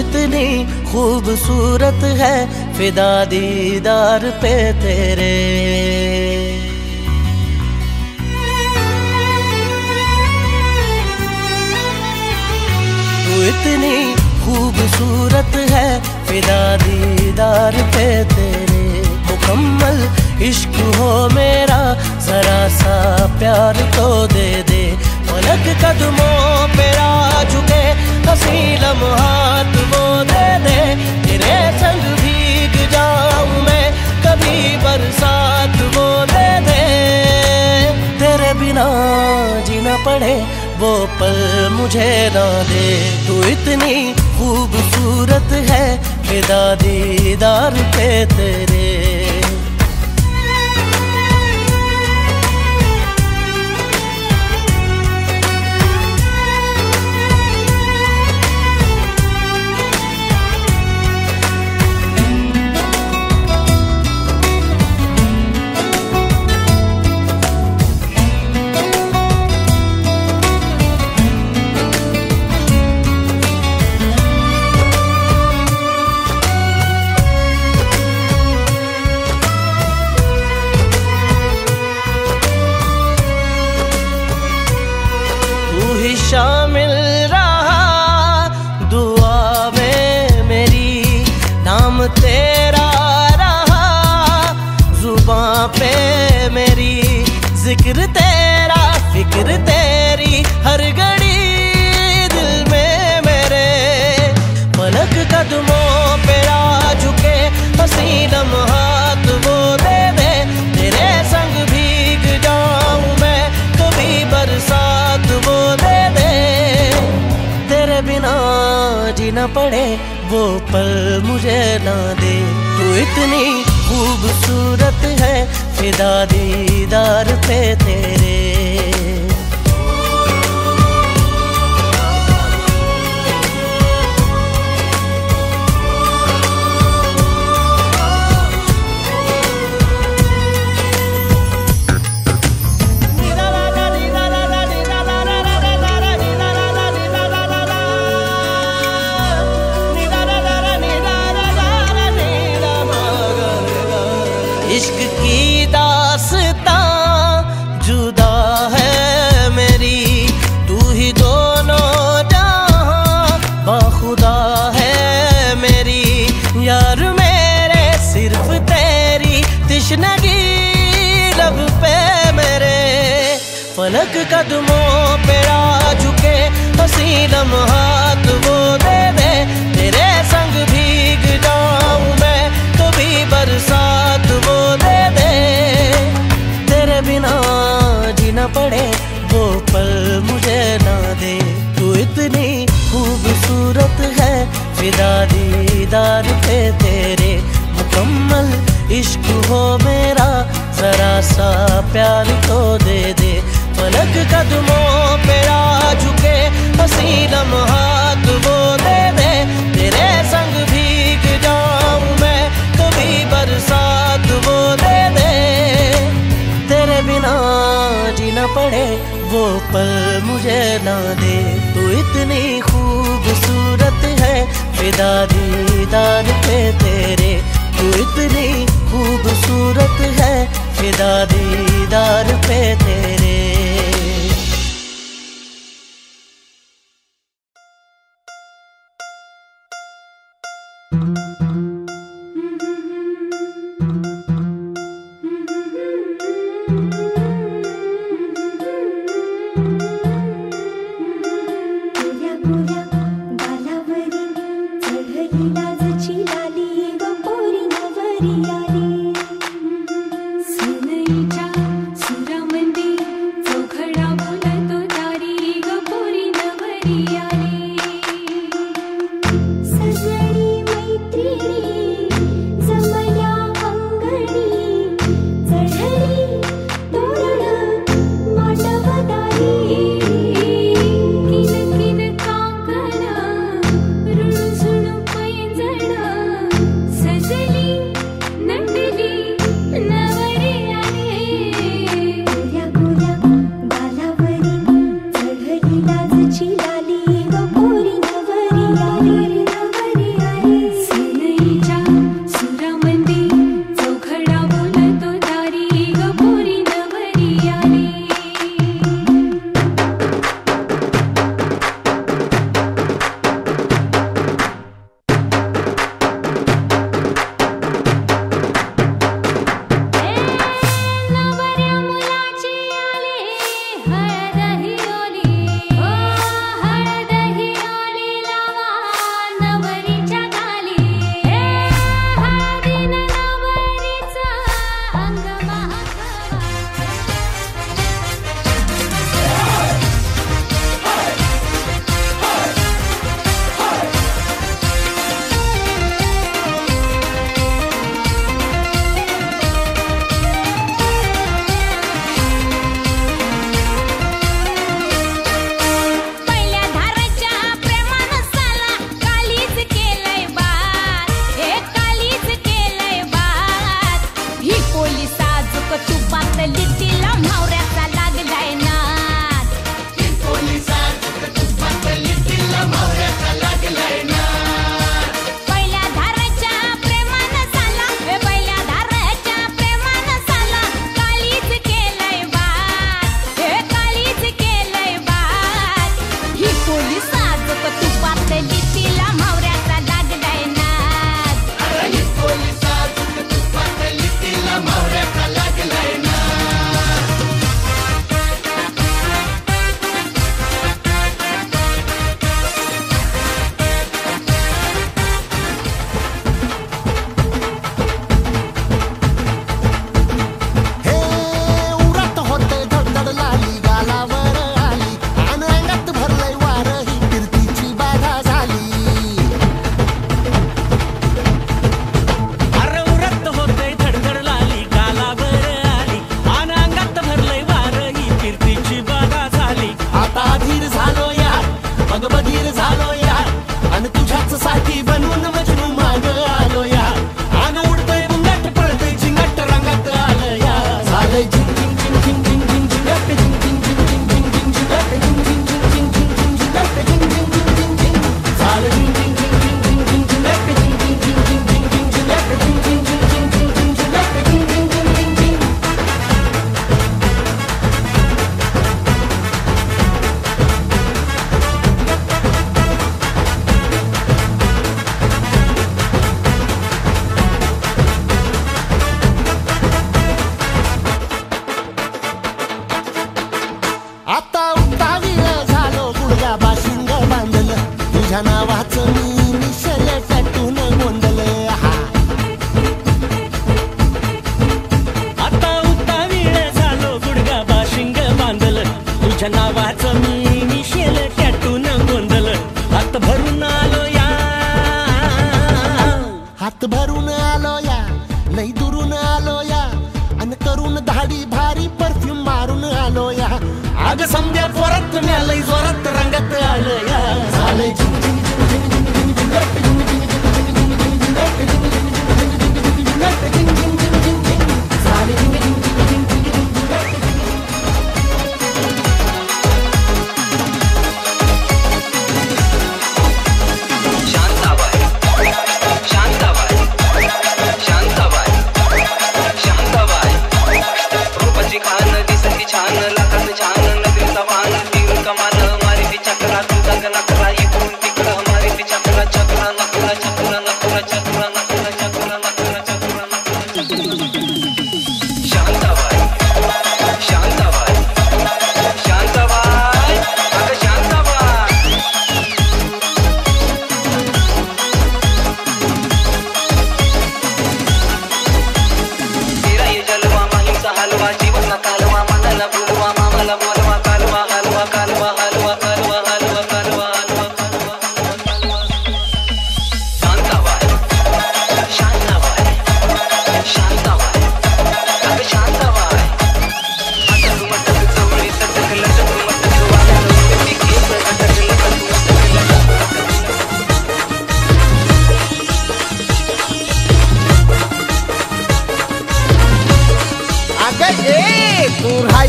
इतनी खूबसूरत है, फिदा दीदार पे तेरे। तू इतनी खूबसूरत है, फिदा दीदार पे तेरे। मुकम्मल इश्क हो मेरा, जरा सा प्यार तो दे दे। पलक कदमों पे आ झुके, हंसी लम्हात वो दे दे। तेरे संग भीग जाऊं मैं, कभी बरसात वो दे दे। तेरे बिना जीना पड़े वो पल मुझे ना दे। तू इतनी खूबसूरत है, फिदा दीदार पे तेरे। शामिल रहा दुआ में मेरी, नाम तेरा रहा जुबां पे मेरी। जिक्र तेरा फिक्र तेरी, हर घड़ी दिल में मेरे। पलक कदमों पे आ झुके, हंसी लम्हात वो दे दे। तेरे संग भीग जाऊं मैं, कभी बरसात वो दे दे। तेरे बिना जीना पड़े वो पल मुझे ना दे। तू इतनी खूबसूरत है, फिदा दीदार पे तेरे। इश्क की दास्तां जुदा है मेरी, तू ही दोनों जहां बाखुदा है मेरी। यार मेरे सिर्फ तेरी तिश्नगी लब पे मेरे। पलक कदमों पे आ झुके, हंसी लम्हात वो दे दे। तेरे संग भीग जाऊं मैं, कभी बरसात वो दे दे। तेरे बिना जीना पड़े वो पल मुझे ना दे। तू इतनी खूबसूरत है, फिदा दीदार पे तेरे। मुकम्मल इश्क हो मेरा, जरा थोड़ा सा प्यार तो दे दे। पलक कदमों पे आ झुके हंसी लम्हात वो दे दे। तेरे संग भीग जाऊं मैं कभी बरसात वो दे दे। तेरे बिना जीना पड़े वो पल मुझे ना दे। तू इतनी खूबसूरत है फिदा दीदार पे तेरे। तू इतनी खूबसूरत है फिदा दीदार पे तेरे। अग समद्या जोरात म्यालय जोरात रंगात आलं या झालंय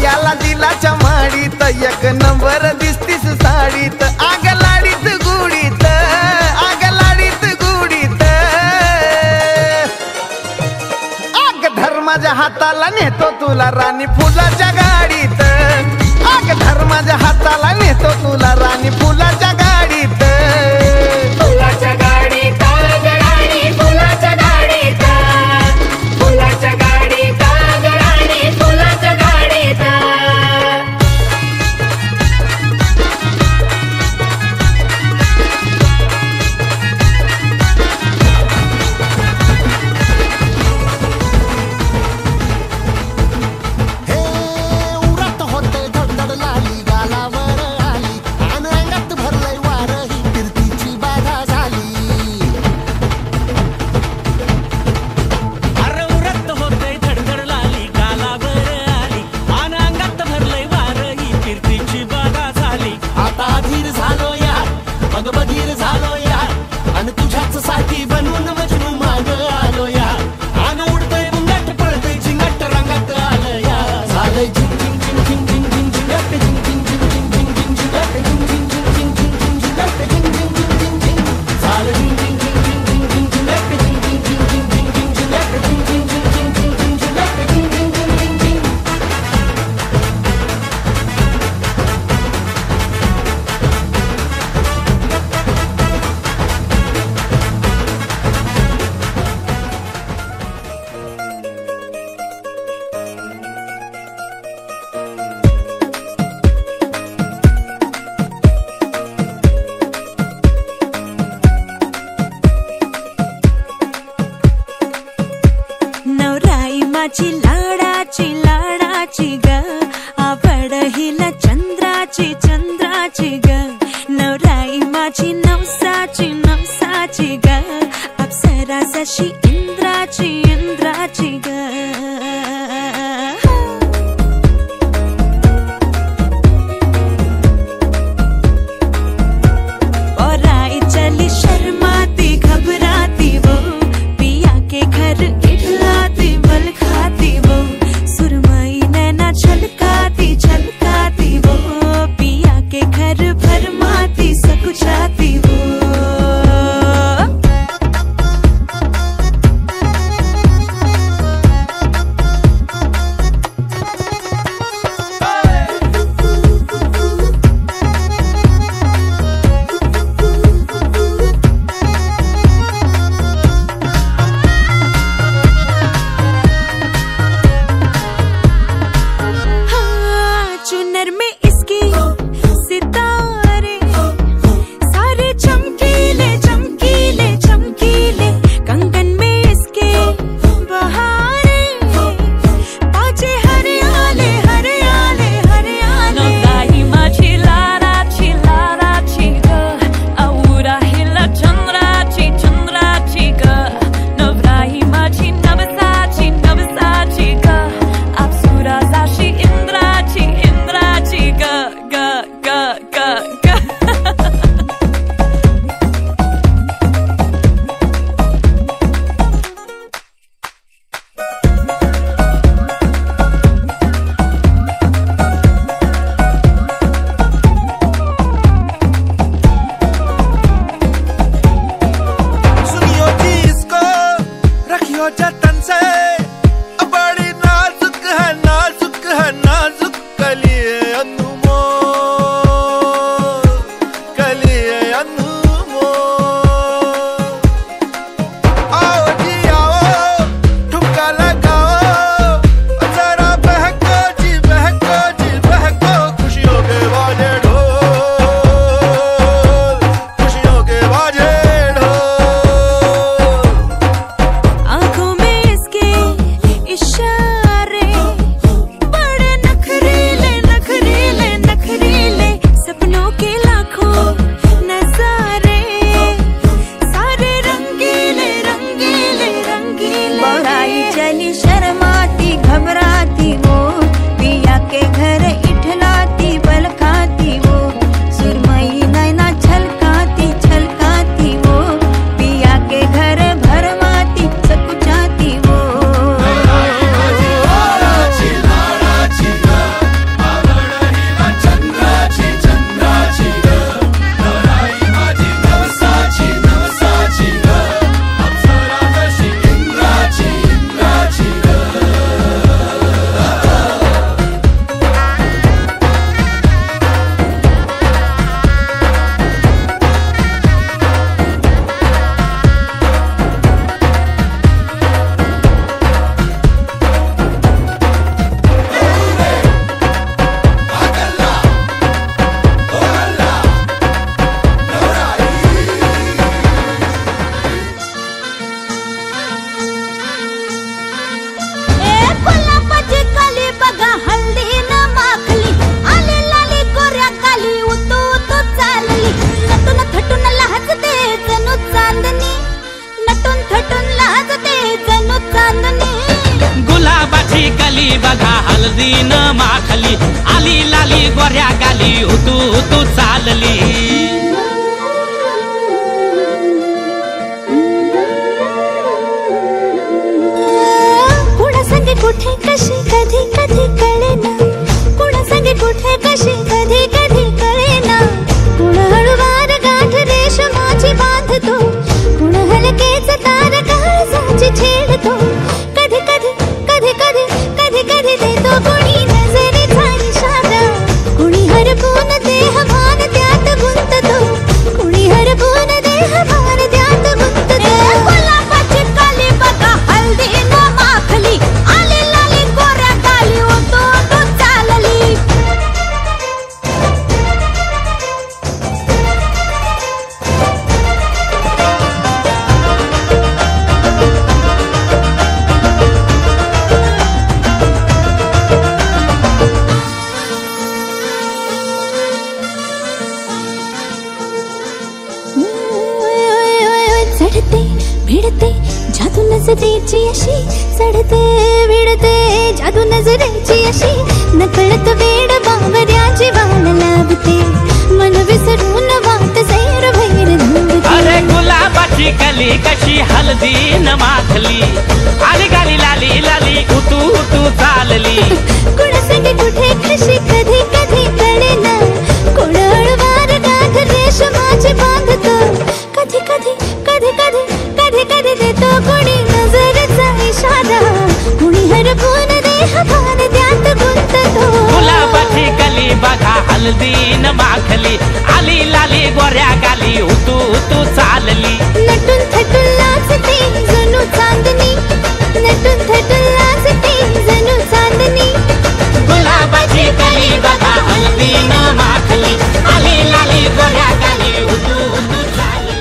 याला दिलाच्या माडीत एक नंबर दिसतीस साडीत आग लाडीत गुडीत आग लाडीत गुडीत आग धर्माच्या हाताला नेतो तुला राणी फुलाच्या गाडीत आग धर्माच्या हाताला नेतो तुला राणी फुलाच्या गाडीत फुलाच्या गाडीत राणी फुलाच्या गाडीत फुलाच्या गाडीत राणी फुलाच्या गाडीत चांदणी गुलाबाची कली बघा हळदी न माखली आली लाली गोऱ्या गाली उतू उतू चालली कुणा संगे कुठे कशी कधी कधी कळेना कुणा संगे कुठे कशी कधी कधी कळेना कुण हळूवार गाठ रेशमाची बांधतो कुण हलकेच तार काळजाची छेडतो कधी कधी कधी कधी कधी कधी देतो कुणी नजरेचा इशारा कुणी हरपून देहभान त्यात गुंततो कुणी हरपून देहभान त्यात गुंततो गुलाबाची काली बघा हल्दी न माखली आली लाली गोऱ्या गाली उतू उतू चालली चढते भिडते जादू नजरेची अशी चढते भिडते जादू नजरेची अशी नकळत वेड बावऱ्या जीवान लाभते मन विसरून वाट सैर भैर धुंदते अरे गुलाबाची कली कशी हळदी न माखली आली गाली लाली लाली उतू उतू चालली कुणा संगे कुठे कशी कधी कधी कळेना कुण हळूवार गाठ रेशमाची बांधतो कधी कधी कधी कधी कधी कधी देतो कुणी नजरेचा इशारा कुणी हरपून देहभान त्यात गुंततो गुलाबाची कली बघा हळदी न माखली आली लाली गोऱ्या गाली उतू उतू चालली नटून थटून लाजते जणू चांदणी नटून थटून लाजते जणू चांदणी गुलाबाची कली बघा हळदी न माखली आली लाली गोऱ्या गाली उतू उतू चालली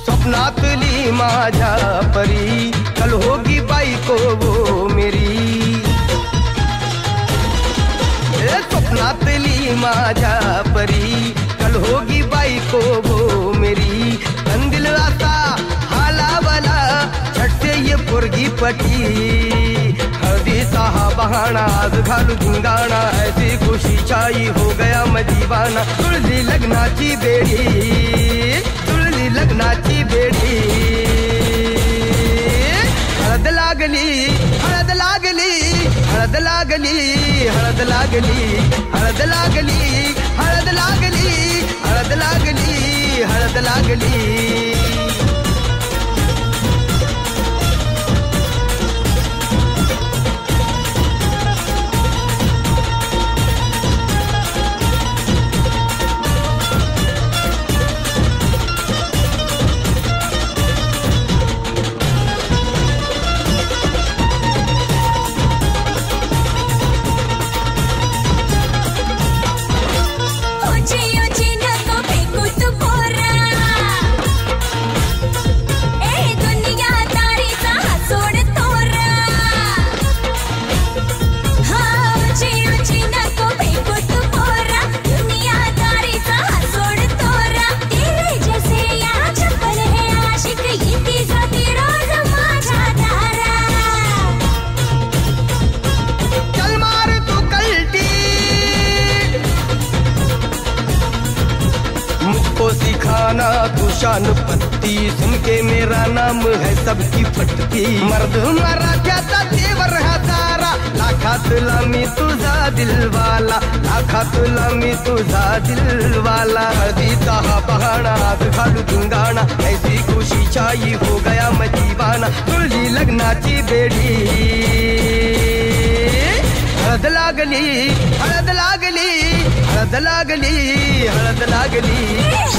स्वप्नातली माझ्या परी कल होगी बायको वो मेरी स्वप्नातली माझ्या परी कल होगी बायको वो मेरी कंदिल असा हालावला छटते ये पोरगी पटी हळदीचा हा बहाना आज घालू धिंगाणा ऐसी खुशी छाई हो गया मैं दीवाना तुळली लग्नाची बेडी तुळली लग्नाची बेडी हळद लागली हळद लागली हळद लागली हळद लागली हळद लागली हळद लागली हळद लागली हळद लागली ऊंची ऊंची नको फेकू तू पोरा खाना तू शान पत्ती सुन के मेरा नाम है सबकी फटती मर्द मराठ्याचा देवर हा तारा लाखात लामी तुझा दिलवाला लाखात लामी तुझा दिलवाला हळदीचा हा बहाणा आज घालू धिंगाणा ऐसी खुशी छाई हो गया मैं दीवाना तुझी लग्नाची बेडी हळद लागली हळद लागली हळद लागली हळद लागली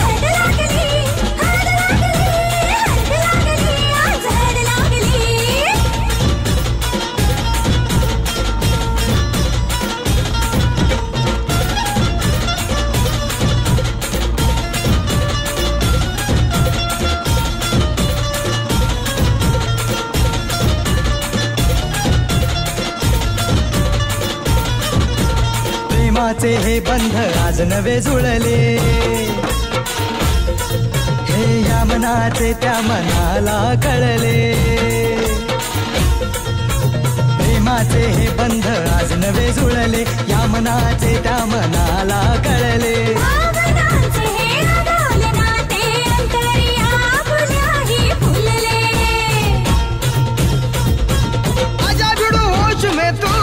प्रेमाचे हे बंध आज नवे जुळले, हे या मनाचे त्या मनाला कळले. प्रेमाचे हे बंध आज नवे जुळले, या मनाचे त्या मनाला कळले. भावनांचे हे अडोल नाते अंतरिया फुल्याही फुलले. आजा भिड़ो होश में तू,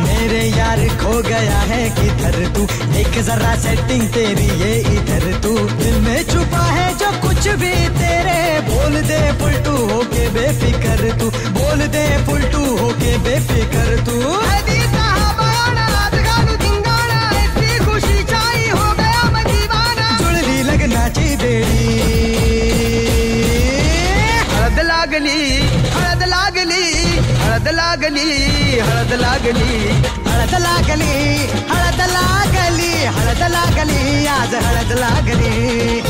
मेरे यार खो गया है किधर तू, एक जरा सेटिंग तेरी ये इधर तू. दिल में छुपा है जो कुछ भी तेरे, बोल दे फुलटू होके बेफिकर तू, बोल दे फुलटू होके बेफिकर तू. हदी साहबाना रात गाणू धिंगाणा, इतनी खुशी चाही हो गया मैं दीवाना. जुळली लग्नाची बेडी, हळद लागली, हळद लागली, हळद लागली, हळद लागली. हळद लागली, हळद लागली, हळद लागली, आज हळद लागली.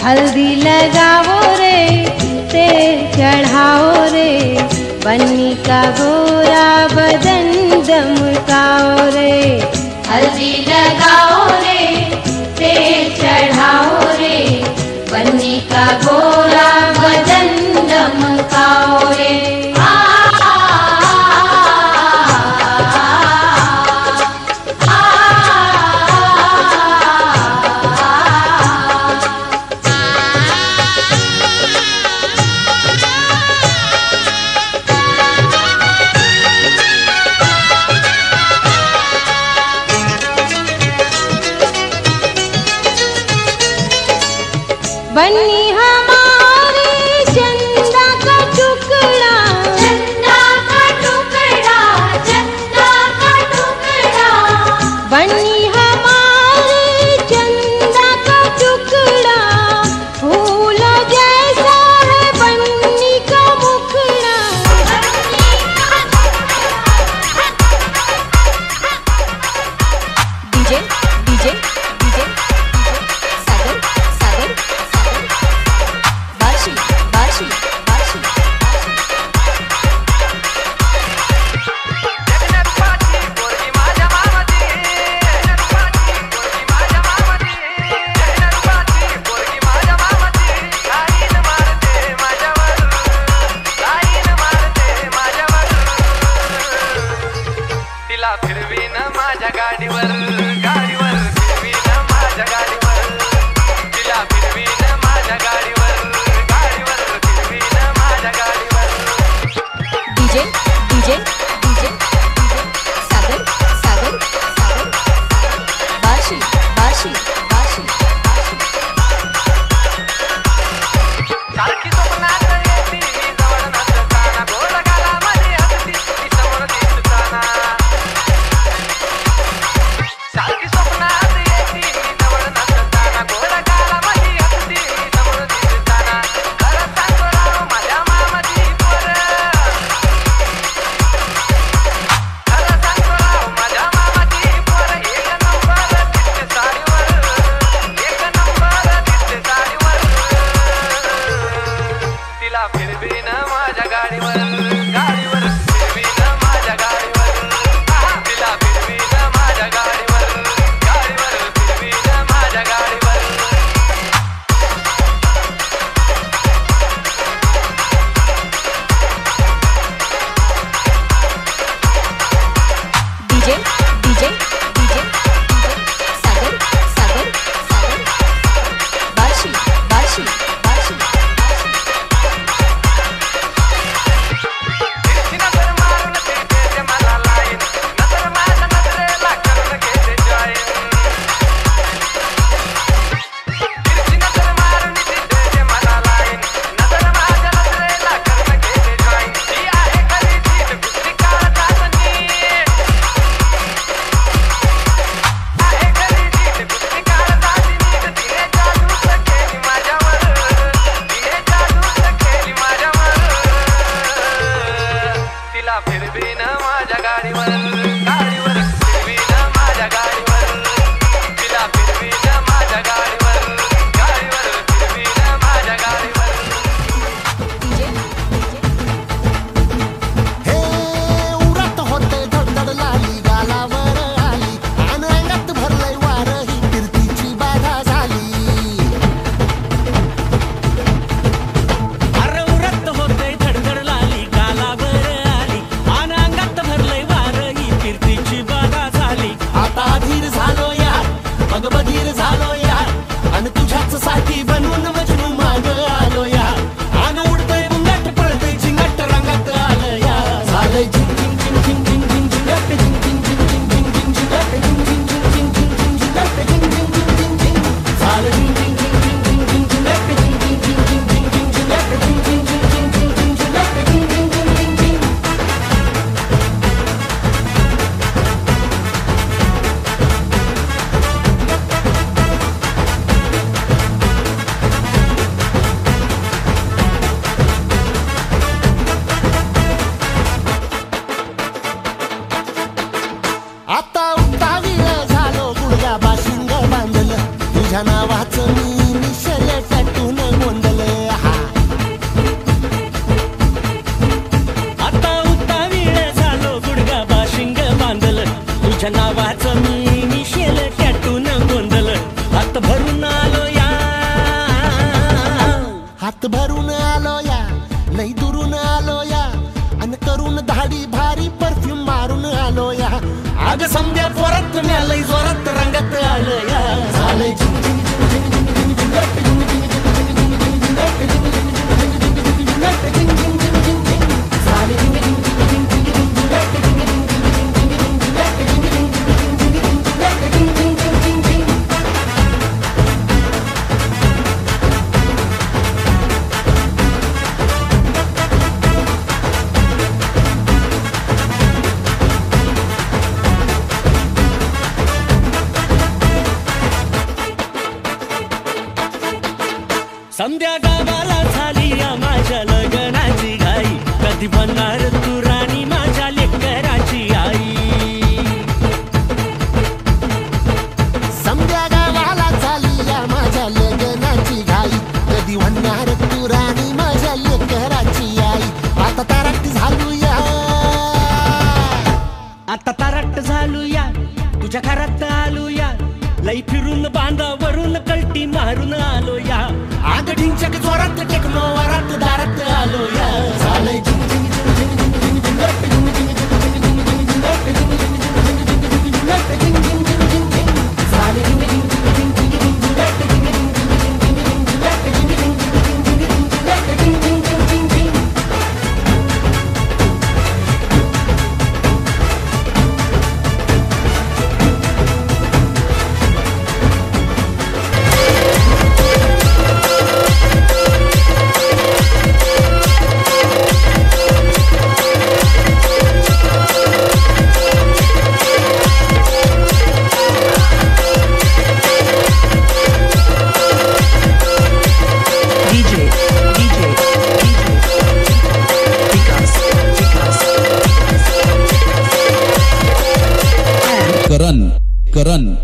हल्दी लगाओ रे तेल चढ़ाओ रे बन्नी का गोरा बदन दमकाओ रे। हल्दी लगाओ रे तेल चढ़ाओ रे बन्नी का गोरा बदन दमकाओ रे। बन्नी हमारी चंदा का टुकड़ा, चंदा का टुकड़ा, चंदा का टुकड़ा। बन्नी हमारी चंदा का टुकड़ा, फूल जैसा है बन्नी का मुखड़ा। DJ DJ DJ Sagar Sagar Sagar Barshi Barshi Barshi तिला फिरवी न माझ्या गाडीवर गाडीवर फिरवी न माझ्या गाडीवर तिला फिरवी न माझ्या गाडीवर गाडीवर फिरवी न माझ्या गाडीवर DJ DJ DJ Sagar Sagar Sagar Barshi Barshi Barshi सारखी स्वप्नात येती मी जवळ नसताना गोड गालामध्ये हसती ती समोर दिसताना सारखी स्वप्नात येती मी जवळ नसताना गोड गालामध्ये हसती ती समोर दिसताना खरं सांगतो राव माझ्या मामाची पोर खरं सांगतो राव माझ्या मामाची पोर एक नंबर दिसते साडीवर एक नंबर दिसते साडीवर तिला फिरवी न माझ्या गाडीवर गाडीवर फिरवी न माझ्या गाडीवर तिला फिरवी न माझ्या गाडीवर गाडीवर फिरवी न माझ्या गाडीवर DJ DJ DJ Sagar Sagar Sagar Barshi Barshi Barshi तिची नजर मारून ती देते मला लाईन नजर माझ्या नजरेला करून घेते जॉईन तिची नजर मारून ती देते मला लाईन नजर माझ्या नजरेला करून घेते जॉईन ती आहे खरी जीत दुसरी काळजात नीट आहे खरी जीत दुसरी काळजात नीट तिने जादूच केली माझ्यावर तिने जादूच केली माझ्यावर तिला फिरवी न माझ्या गाडीवर गाडीवर फिरवी न माझ्या गाडीवर तिला फिरवी न माझ्या गाडीवर गाडीवर फिरवी न माझ्या गाडीवर हे उरत होते धडधड लाली गालावर आली आणि अंगात भरलंय वार ही फिरतीची बाधा झाली अरे उरत होते धडधड लाली गालावर आली आणि अंगात भरलंय वार ही फिरतीची बाधा झाली. आता धीर झालो या मग बधीर झालो या आणि तुझ्याच साठी बनवून मजनू माग आलो या आणि उडतोय बुंगाट पळतोय झिंगाट रंगात आलं या झालंय झिंग झिंग झिंग झिंग झिंग झिंग झिंगाट झिंग झिंग झिंग झिंग झिंग झिंग झिंगाट झिंग झिंग झिंग झिंग झिंग झिंग झिंगाट झिंग झिंग झिंग झिंग झिंग झालं झिंग झिंग झिंग झिंग झिंग झिंग झिंगाट झिंग झिंग झिंग झिंग झिंग झिंग झिंगाट झिंग झिंग झिंग झिंग झिंग झिंग झिंगाट झिंग झिंग झिंग झिंग झिंग आता उतावीळ झालो गुडघा बाशिंग बांधलं तुझ्या नावाचं मी निशल टॅटून गोंधलं हा आता उतावीळ झालो गुडगा बाशिंग बांधलं तुझ्या नावाचं मी मिशेल टॅटून गोंधलं हात भरून आलो या हात भरून आलो या लई दुरून आलो या आणि करून धाडी भारी परफ्यूम मारून आलो या आग समद्या परत लई जोरात रंगात आलं या झालंय झिंग झिंग झिंग झिंग झिंग झिंग झिंगाट झिंग झिंग झिंग झिंग झिंग झिंगाट झिंग झिंग झिंग झिंग झिंग झिंग झिंगाट झिंग झिंग झिंग झिंग झिंग झालंय झिंग झिंग झिंग झिंग झिंग झिंग झिंगाट झिंग झिंग झिंग झिंग झिंग झिंग झिंगाट झिंग झिंग झिंग झिंग झिंग झिंगाट झिंग झिंग झिंग झिंग झिंग समध्या गावाला झाली या माझ्या लग्नाची घाई, कधी बनणार तू राणी माझ्या लेकराची आई. समध्या गावाला झाली या माझ्या लग्नाची घाई, कधी म्हणणार तू राणी माझ्या लेकराची आई. आता तारट झालूया, आता तारट झालूया, तुझ्या घरात आलूया, लई फिरून बांधावरून कलटी मारून आलो या. आग ढिंचक जोरात टेकनो वरात दारात आलो या. झालंय झिंग झिंग झिंग झिंग झिंग झिंग झिंग झिंग झिंग झिंग झिंग करण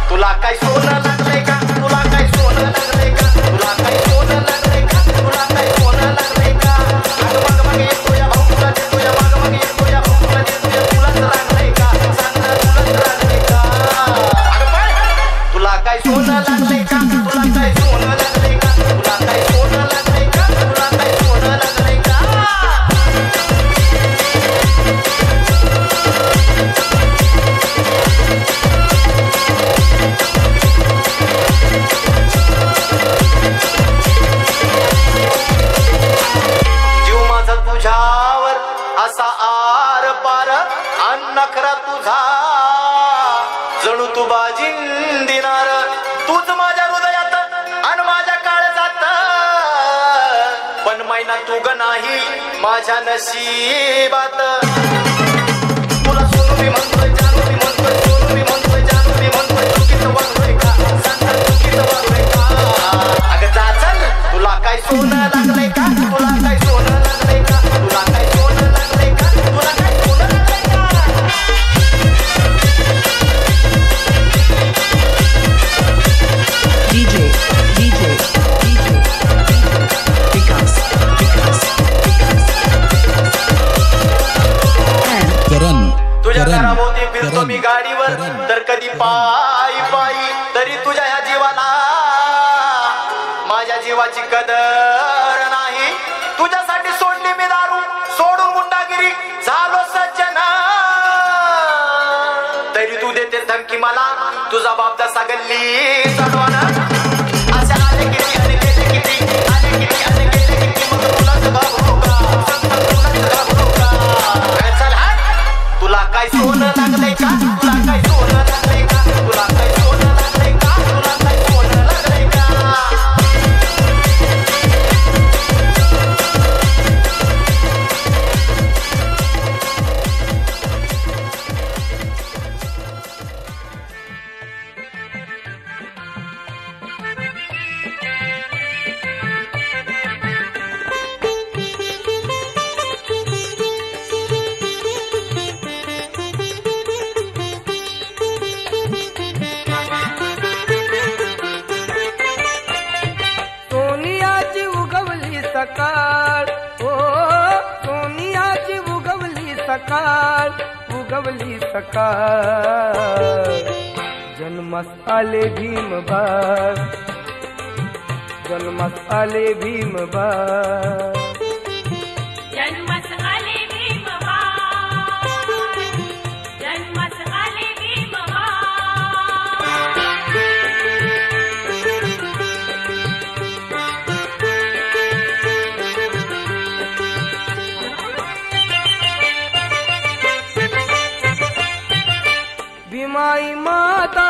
तुला काय सोनं लागलंय का, तुला काय सोनं लागलंय का, तुला काय सोनं लागलंय का, तुला काय सोनं लागलंय का. मग मग येतो या भाऊ तुला देतो या, मग मग येतो या भाऊ तुला देतो या, तुलाच लागलंय का, सांगणार तुलाच लागलंय का. तुला काय सोनं लागलंय का, तुला काय सोनं लागलंय का, तुला काय सोनं लागलंय का, तुला काय सोनं लागलंय का. जीव माझा तुझ्यावर असा आर पार अन नखरा तुझा जणू तू बाजीन दिनार. तूच माझ्या हृदयात अन माझ्या काळजात, पण मैना तू ग नाही माझ्या नशिबात. तुला सोनू मी म्हणतोय, जानू मी म्हणतोय, सोनू मी म्हणतोय, जानू मी म्हणतोय, चुकीचं वागलोय का, सांगता चुकीचं वागलोय का. अगं जा चल, तुला काय सोनं लागलंय का, तुला काय सोनं लागलंय का, तुला काय सोनं लागलंय का, तुला काय सोनं लागलंय का. DJ Vikas तुझ्या घराभोवती फिरतो मी गाडीवर, तर कधी पायी पायी, तरी तुझ्या ह्या जीवाला माझ्या जीवाची कदर नाही. तुझ्यासाठी सोडली मी दारू, सोडून गुंडागिरी झालो सज्जन, तरी तू देते धमकी मला, तुझा बाप जसा गल्ली चढवाना. असे आले किती आणि गेले किती, आले किती आणि गेले किती, मग तुलाच घाबरू का, तुलाच घाबरू का. चल हा, तुला काय सोनं लागलंय का, तुला काय सोनं लागलंय का, तुला काय सोनं लागलंय का, तुला काय सोनं लागलंय का. सोनियाची उगवली सकाळ, ओ सोनियाची उगवली सकाळ, उगवली सकाळ. जन्मास आले भीमबाळ, जन्मास आले भीमबाळ. जन्मस आले भीमबाळ, जन्मस आले भीमबाळ. भीमाई माता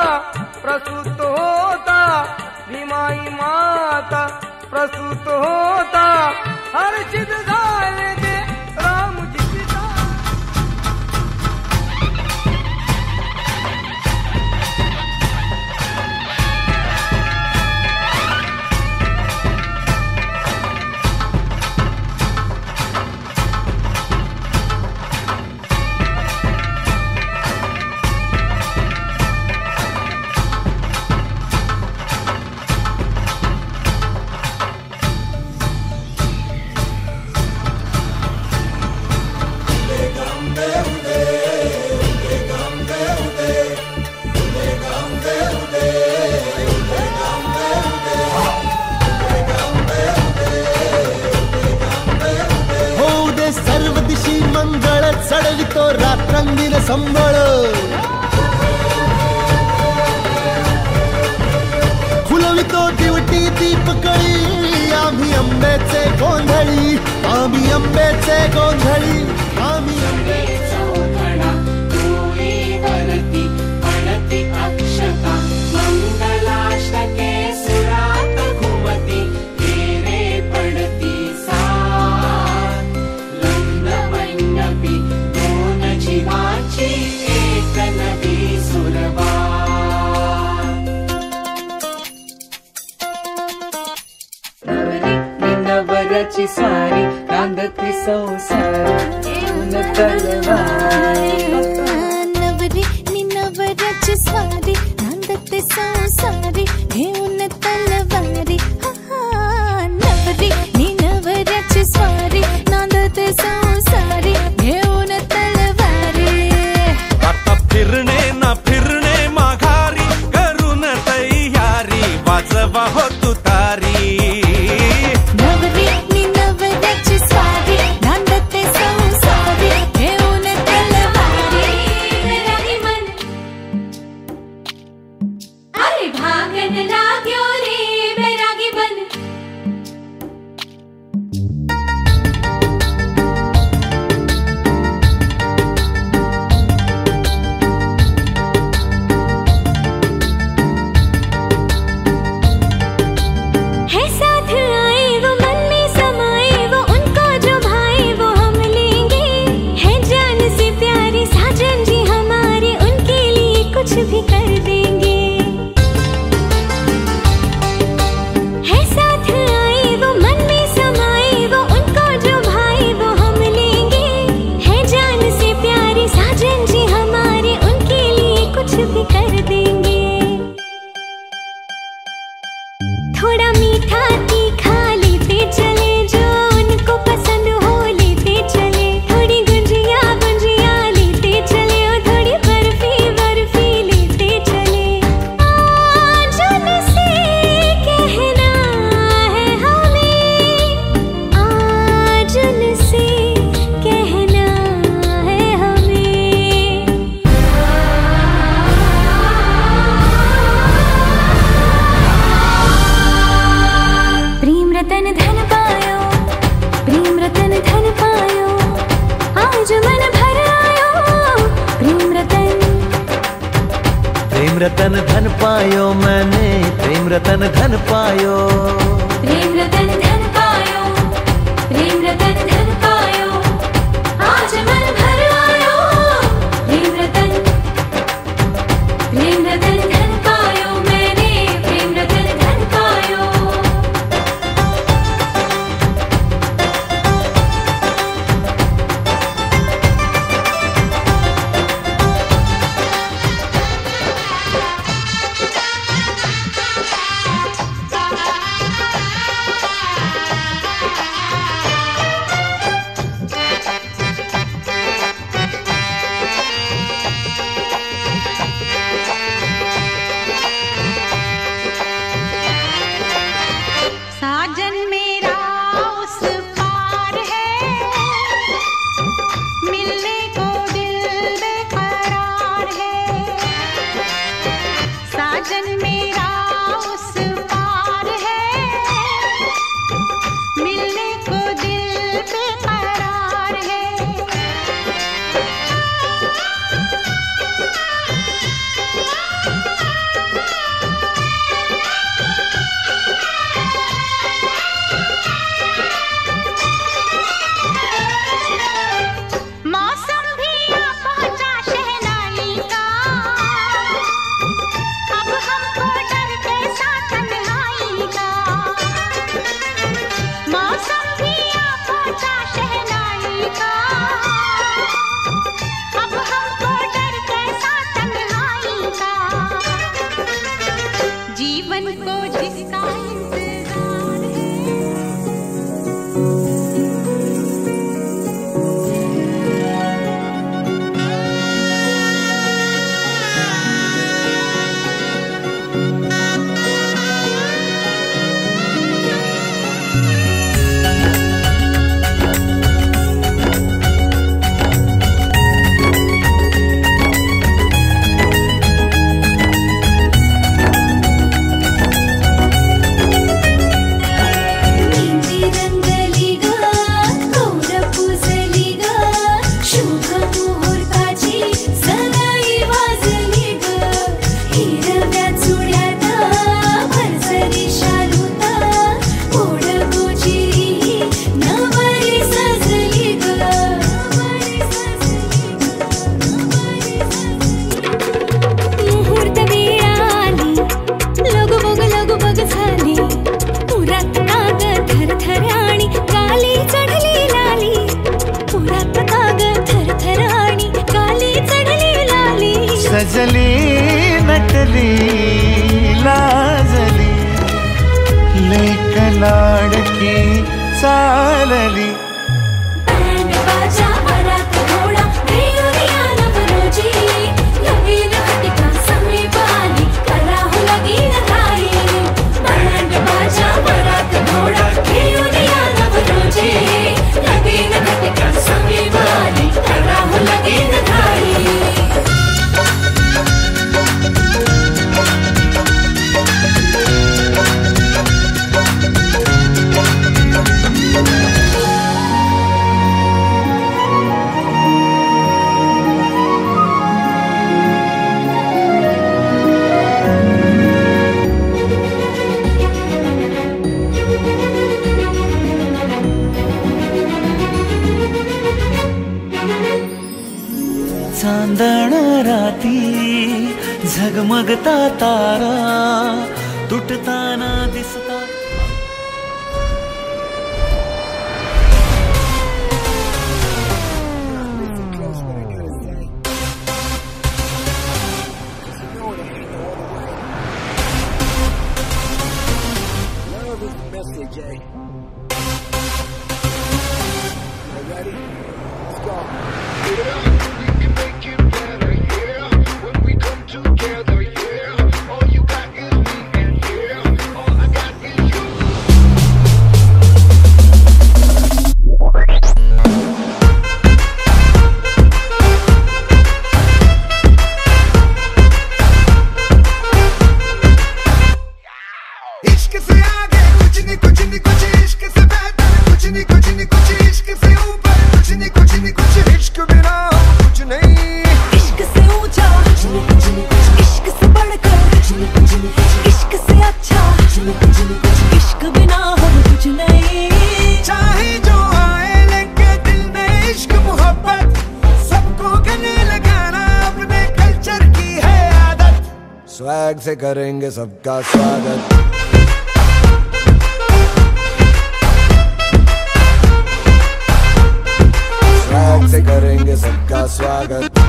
प्रसूत होता, भीमाई माता प्रसूत होता. हर्षित झाले ते रामजी पिता. सडवितो रात्रंदिन संबळ फुलवितो दिवटी दीपकळी आम्ही आंब्याचे गोंधळी आम्ही आंब्याचे गोंधळी आम्ही चौघडा डोळीवरती पडती अक्षता मंगलाष्टके सुरात घुमती तेरे पडती साथ लग्न मंडपी दोन जीवाची एक नवी सुरवात नवराची स्वारी रांगती संसार येऊन तलवारी नवरी नि नवराची स्वारी नांदते संसारी घेऊन तलवारी नवरी नि नवराची स्वारी नांदते संसारी घेऊन तलवारी आता फिरणे ना फिरणे माघारी करून तयारी वाजवा हो तुतारी नवरी नि नवराची स्वारी नांदते संसारी घेऊन तलवारी बैरागी मन अरे भागन लाग्यो रे बैरागी बन है साथ आए वो मन में समाए वो उनको जो भाए वो हम लेंगे है जान से प्यारी साजन जी हमारे उनके लिए कुछ भी कर देंगे है साथ आए वो मन में समाए वो उनको जो भाए वो हम लेंगे है जान से प्यारी साजन जी हमारे उनके लिए कुछ भी कर देंगे थोड़ा मीठा तीखा लेते चले जो उनको पसंद हो लेते चले थोड़ी गुंजिया गुंजिया लेते चले और थोड़ी बर्फी बर्फी लेते चले आज उनसे कहना है हमें आज उनसे कहना है हमें प्रेम रतन धन पायो प्रेम रतन धन पायो आज मन भर आयो प्रेम रतन धन पायो मैंने प्रेम रतन धन पायो प्रेम रतन धन पायो प्रेम रतन धन पायो आज मन भर आयो प्रेम रतन धन पायो मैंने प्रेम रतन धन पायो साजन मेरा उस पार है मिलने को दिल बेकरार है साजन मेरा उस पार है मिलने को दिल बेकरार है लाजली लाजली लेक लाडकी चालली. बँड बाजा वरात घोडा रेवरिया नवरोजी लगीन घटिका समीपाली करा हो लगीन घाई. बँड बाजा वरात घोडा रेवरिया नवरोजी लगीन घटिका समीपाली करा हो लगीन घाई. चांदण राती झगमगता तारा तुटताना दिसता. स्वैग से करेंगे सबका स्वागत. स्वैग से करेंगे सबका स्वागत.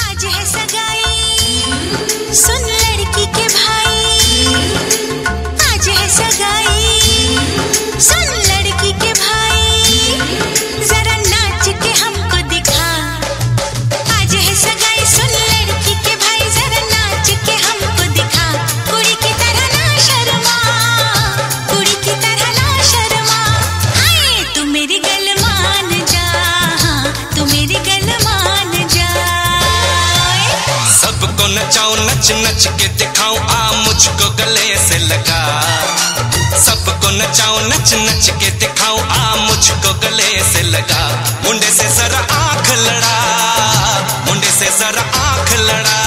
आज है सगाई सुन लड़की के भाई. आज है सगाई सुन लड़की के भाई. जरा नाच के हमको दिखा. आज है सगाई सुन लड़की के भाई. जरा नाच के हमको दिखा. कुड़ी की तरह ना शर्मा. कुड़ी की तरह ना शर्मा. आए तू मेरी गल मान जा. तू मेरी गल मान जा. सबको नचाऊं नच नच के दिखाऊं आ मुझको गले से लगा. सबको नचाऊं नच नच के दिखाऊं आ मुझको गले से लगा. मुंडे से जरा आंख लड़ा. मुंडे से जरा आंख लड़ा.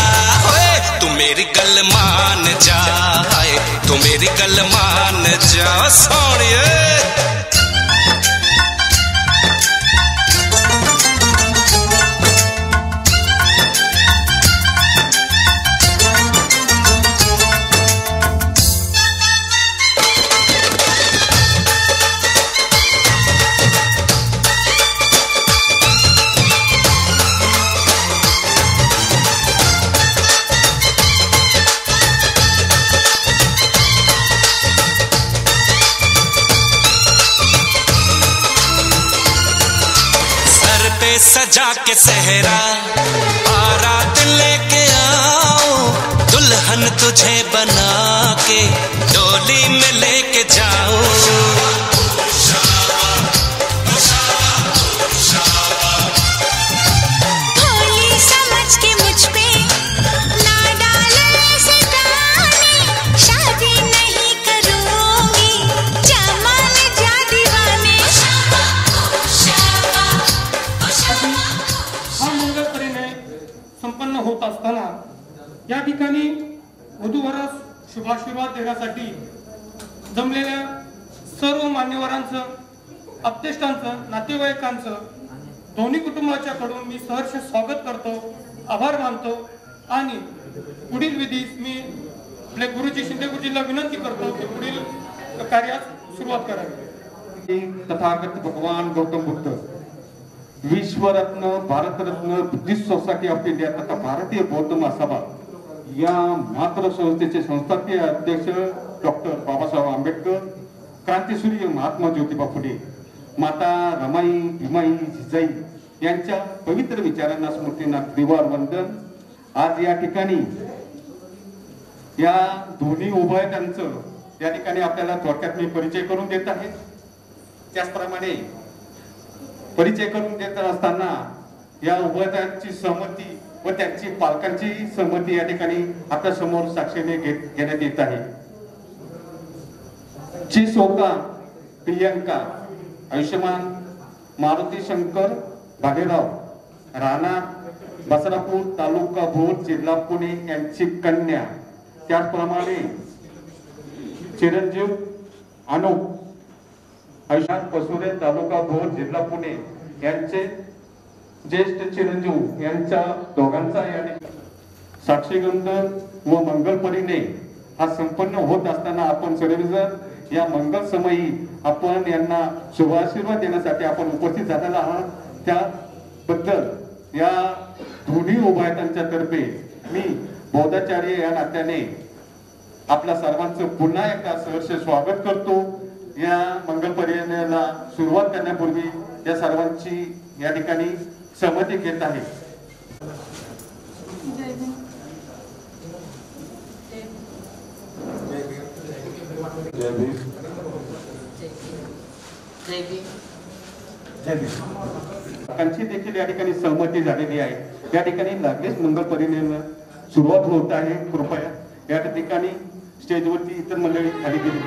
ओए तू मेरी गल मान जा. तू मेरी गल मान जा सोनिए. सजा के सहरा बारात लेके आओ. दुल्हन तुझे बना के डोली में लेके जाओ. भोली समझ के मुझ पे ना डालो ऐसे गाने. शादी नहीं करूंगी जमाने जा दीवाने. हा मंगल परिणय संपन्न होत असताना या ठिकाणी वधूवरास शुभाशीर्वाद देण्यासाठी जमलेल्या सर्व मान्यवरांचं, आप्तेष्टांचं, नातेवाईकांचं, दोन्ही कुटुंबाच्या कडून मी सहर्ष स्वागत करतो, आभार मानतो आणि पुढील विधीस मी आपले गुरुजी शिंदे गुरुजींना विनंती करतो की पुढील कार्यास सुरुवात करावी. तथागत भगवान गौतम बुद्ध, विश्वरत्न, भारतरत्न, बुद्धिस्ट सोसायटी ऑफ इंडिया तथा भारतीय बौद्ध महासभा या मातृ संस्थेचे संस्थापकीय अध्यक्ष डॉक्टर बाबासाहेब आंबेडकर, क्रांतीसूर्य महात्मा ज्योतिबा फुले, माता रमाई भीमाई जिजाई यांच्या पवित्र विचारांना स्मृतींना त्रिवार वंदन. आज या ठिकाणी या दोन्ही उभयतांचं या ठिकाणी आपल्याला थोडक्यात मी परिचय करून देत आहे. त्याचप्रमाणे परिचय करून देत असताना या उभयतांची सहमती व त्यांची पालकांची सहमती या ठिकाणी आपल्या समोर साक्षीने घेण्यात येत आहे. ची सोका प्रियंका आयुष्यमान मारुती शंकर भालेराव, राणा बसरापूर, तालुका भोर, जिल्हा पुणे यांची कन्या. त्याचप्रमाणे चिरंजीव अनुप आयुष्मान पसुरे, तालुका भोर, जिल्हा पुणे यांचे ज्येष्ठ चिरंजीव यांच्या दोघांचा या साक्षीगंध व मंगलपरीने हा संपन्न होत असताना आपण सर्वजण या मंगल समयी आपण यांना शुभाशीर्वाद देण्यासाठी आपण उपस्थित झालेला आहात. त्याबद्दल या दोन्ही उभयतांच्या तर्फे मी बौद्धाचार्य या नात्याने आपल्या सर्वांचं पुन्हा एकदा सहर्ष स्वागत करतो. या मंगल पर्यायाला सुरुवात करण्यापूर्वी या सर्वांची या ठिकाणी सहमती घेत आहे. कांची देखील या ठिकाणी सहमती झालेली आहे. या ठिकाणी लागलीच मंगल पर्यायाला सुरुवात होत आहे. कृपया या ठिकाणी स्टेजवरती इतर मंडळी खाली गेली.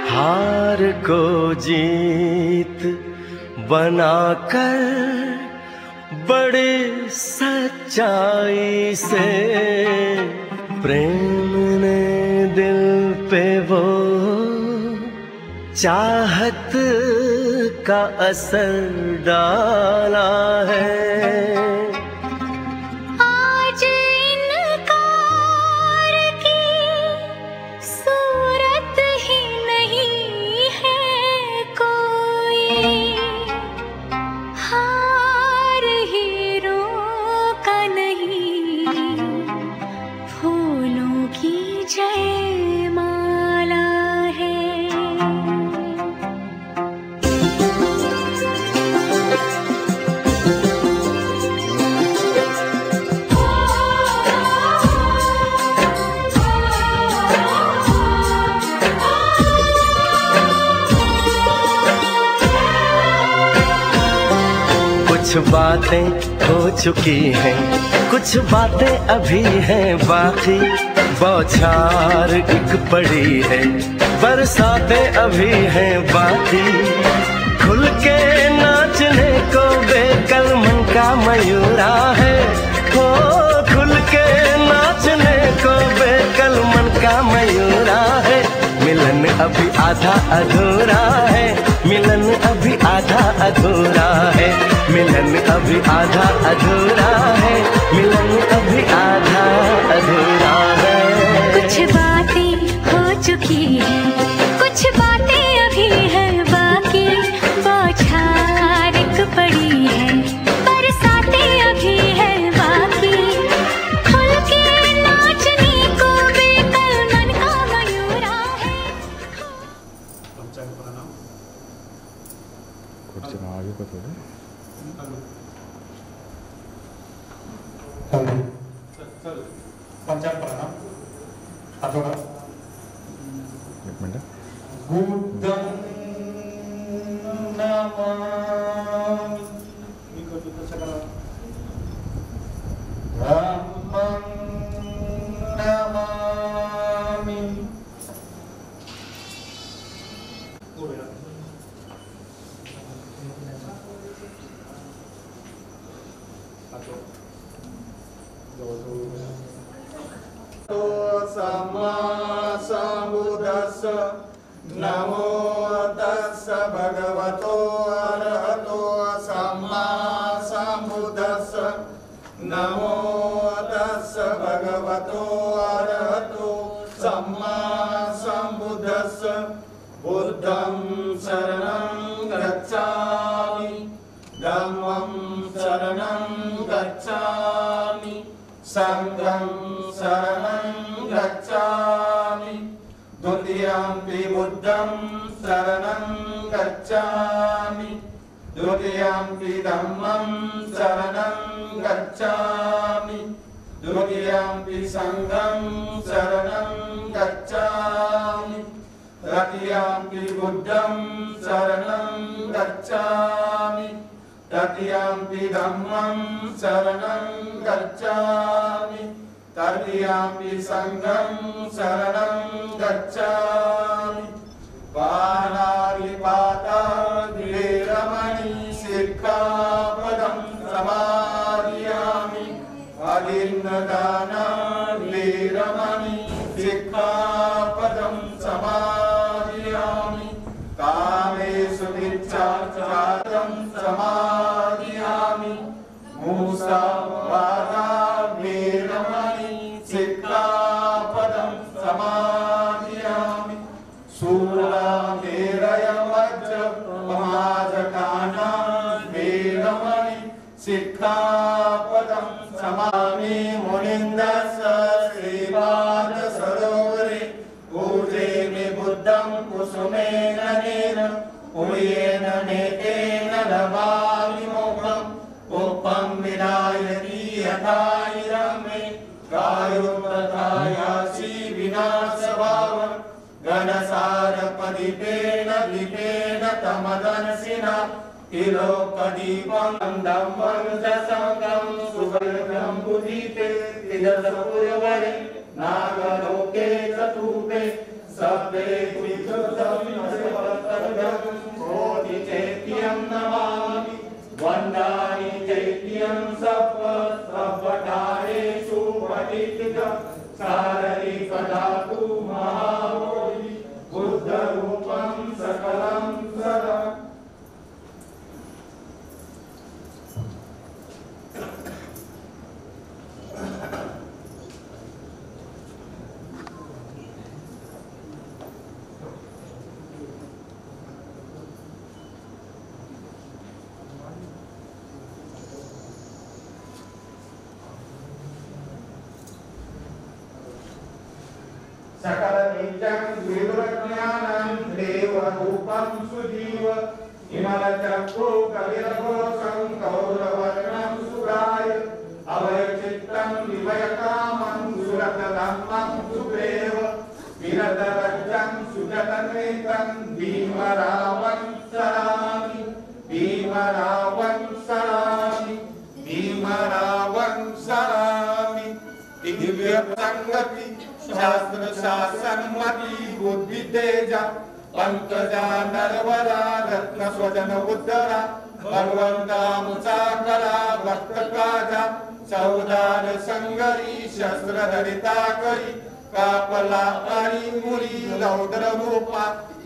हार को जीत बनाकर बड़े सच्चाई से प्रेम ने दिल पे वो चाहत का असर डाला है. कुछ बातें हो चुकी हैं, कुछ बातें अभी हैं बाकी, बौछार एक पड़ी है, बरसातें अभी हैं बाकी. खुल के नाचने को बेकल मन का मयूरा है, हो खुल के नाचने को बेकल मन का मयूरा है. मिलन अभी आधा अधूरा है, मिलन अभी आधा अधूरा है, मिलन अभी आधा अधूरा है, मिलन अभी आधा अधूरा है. कुछ बातें हो चुकी हैं, कुछ बातें अभी हैं बाकी, बौछार एक पड़ी है, बरसातें अभी हैं बाकी. खुल के नाचने को बेकल मन का मयूरा है. पंचायत प्रणाम. आठवडा एक मिनिट. बुद्धं नमामि. मी करतो तसं करा. धम्मं नमामि. सम्मा सम्बुद्धस्स नमो तस्स भगवतो अरहतो सम्मा सम्बुद्धस्स नमो तस्स भगवतो अरहतो सम्मा सम्बुद्धस्स शरणं गच्छामि संघं शरणं गच्छामि द्वितीयंपि बुद्धं शरणं गच्छामि द्वितीयंपि धम्मं शरणं गच्छामि द्वितीयंपि संघं शरणं गच्छामि तृतीयंपि बुद्धं शरणं गच्छामि तृतीयंपि धम्मं शरणं गच्छामि तृतीयंपि संघं शरणं गच्छामि पाणातिपाता सिक्खापदं समादियामि अलिन्नदाना वीरमणि सिक्खापदं समादियामि कामेषु मिथ्याचारं समादियामि मूसावादा वीरमणि सिक्खापदं समादियामि सूरामेरयवज्रपमादकाना वीरमणि सिक्खापदं समामि मुनिन्दस्स श्रीपाद सरोवरे पूजयामि बुद्धं कुसुमेन नेन पुण्येन नेतेन नमामि मोक्षम् उपं विनायति यथाइरमे कायो तथा यासि विनाशभावम् घनसारपदीपेन दीपेन तमदनसिना तिलोकदीपं दम्भं च संगं सुवर्णं बुधिते तिजसपूर्वरे नागलोके चतुर्भे सभ्ये विशुद्धं सर्वतर्गं बोधिचैत्यं नमामि वन्दामि चैत्यं सर्वटारेषु पठितं साररिकधातु महाबोधि बुद्धरूपं सकलं सदा। सकल नीचं विदुरज्ञानं देवरूपं सुजीव हिमलचक्षु कविरघोषं कौरवर्णं सुगाय अभयचित्तं विभयकामं सुरतधम्मं सुप्रेव विरतरज्जं सुजतनेत्रं भीमरावं सरामि भीमरावं सरामि भीमरावं सरामि दिव्य संगति शास्त्र शासन मति बुद्धि तेजा पंकजा नरवरा रत्न स्वजन उद्धरा भगवंता मुसाकरा भक्त काजा चौदार संगरी शस्त्र धरिता करी कापला आणि मुरी रौद्र रूपा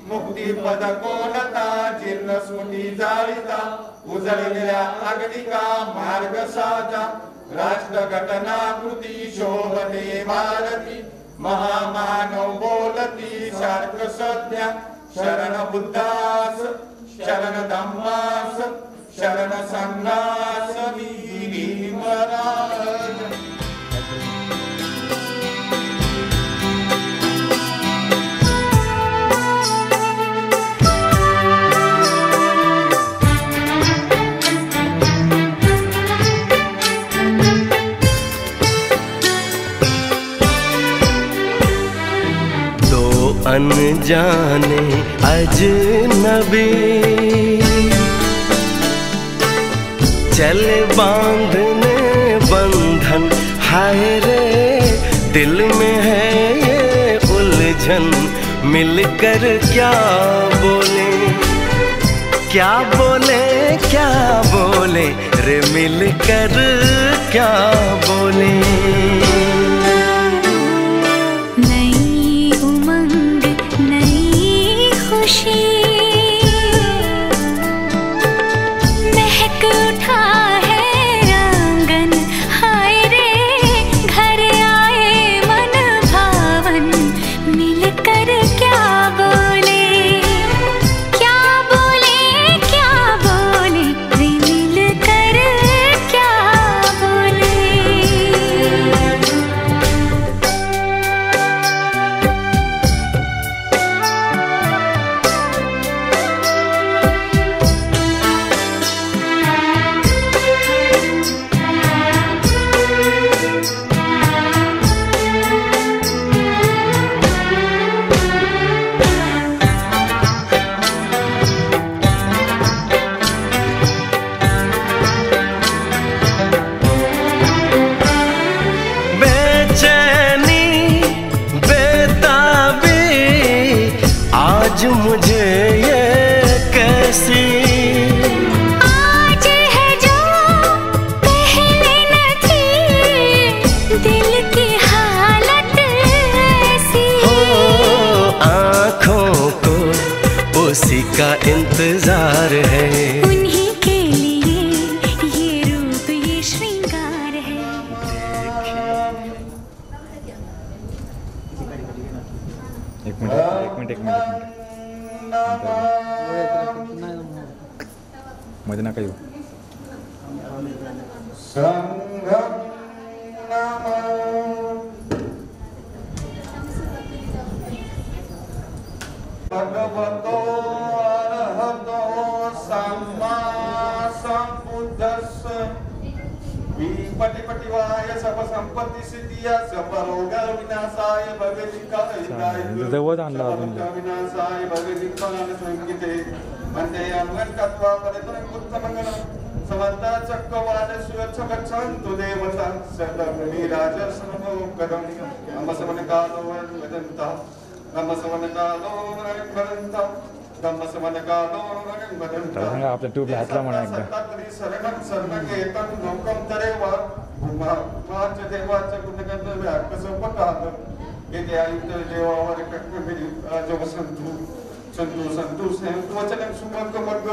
मुक्ती पद कोणता जीर्ण स्मृती जाळिता उजळलेल्या अग्निका मार्ग साजा राष्ट्र घटना कृती शोभते भारती महामानव बोलती सार्थ सध्या शरण बुद्धास शरण धम्मास शरण संघास मी भीमराज। अनजाने अजनबी चले बांधने बंधन, हाय रे दिल में है ये उलझन, मिलकर क्या बोले क्या बोले क्या बोले रे, मिलकर क्या बोले। महक उठा है आंगन, हाय रे घर आए मन भावन, मिलकर क्या बोले क्या बोले क्या बोले रे, मिलकर क्या का इंतजार है। उन्हीं के लिए ये रूप ये श्रृंगार है। एक मिनट मध्ये नका येऊ. भगवतो अरहतो सम्मा सम्बुद्धस्स विपटिपटिवाय सब संपत्ति सिद्धिया सब रोग विनाशाय भगवतिकाय जवळ आणला अजून विनाशाय भगवतिकाय संगीते वंदे अमृतत्वा परितनं उत्तमंगलं समन्ता चक्रवाल सुयच्छ गच्छन्तु देवता सदग्निराजसनमो कदं नमस्मनकालो वदन्तः नमस्मनकालो वदन्तः नमस्मनकालो वदन्तः त्याला सांगा आपल्या ट्यूबला हातला म्हणा एकदा. सत्तरी शरणं शरणगेतं लोकं तरेवा माच देवाचं गुणगंध व्याकसंपकात येथे आयुक्त देवावर कक्कमिरी राजवसंतु संतु संतु संतु वचनं सुमग्गमग्ग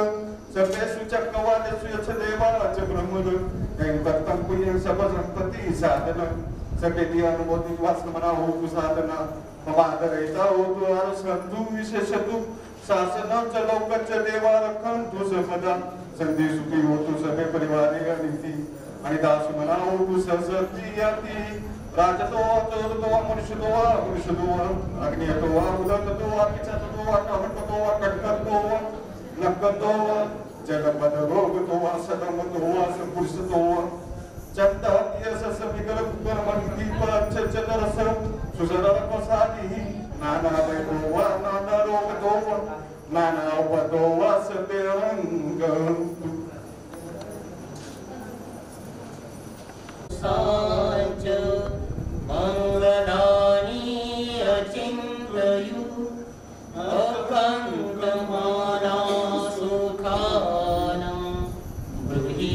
सर्वे सुचक्रवाले सुयच्छ देवाच ब्रह्मद कर्तं पुण्यं सब संपत्ति साधन सके दी अनुभूति वासना हो तु साधना मम आदरयिता हो तु संतु विशेषतु शासनं च लोकच्च देवा रक्षन्तु सर्वदा संधि सुखी हो तु सभे परिवारे अनिति आणि दास मना हो तु सरस्वती याति राजतो चोरतो मनुष्यतो मनुष्यतो अग्नियतो उदकतो किचतो कवटतो कटकतो नक्कतो जलपद रोगतो सदमतो संपुरुषतो चंदहत्यस समिकर परमंती पंच चतरस सुसरल प्रसादी नाना वैभो वा नाना रोगतो नाना उपतो वा सतेरंगंतु साच मंगलानि अचिन्तयु अकण्ठमाना सुखानं ब्रूहि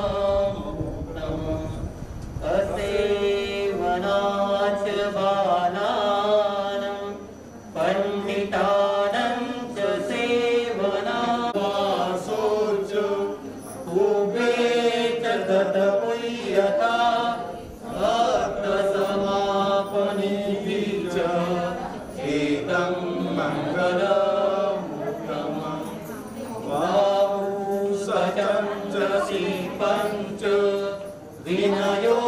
मंगलमुक्तम् असेवनाच बालानं पंडितानं च सेवना वासोच उभे गतपुय्यता भक्तसमापनिभिः च एतं मङ्गलमुत्तमम् वामुसचं च शिल्पं च विनयो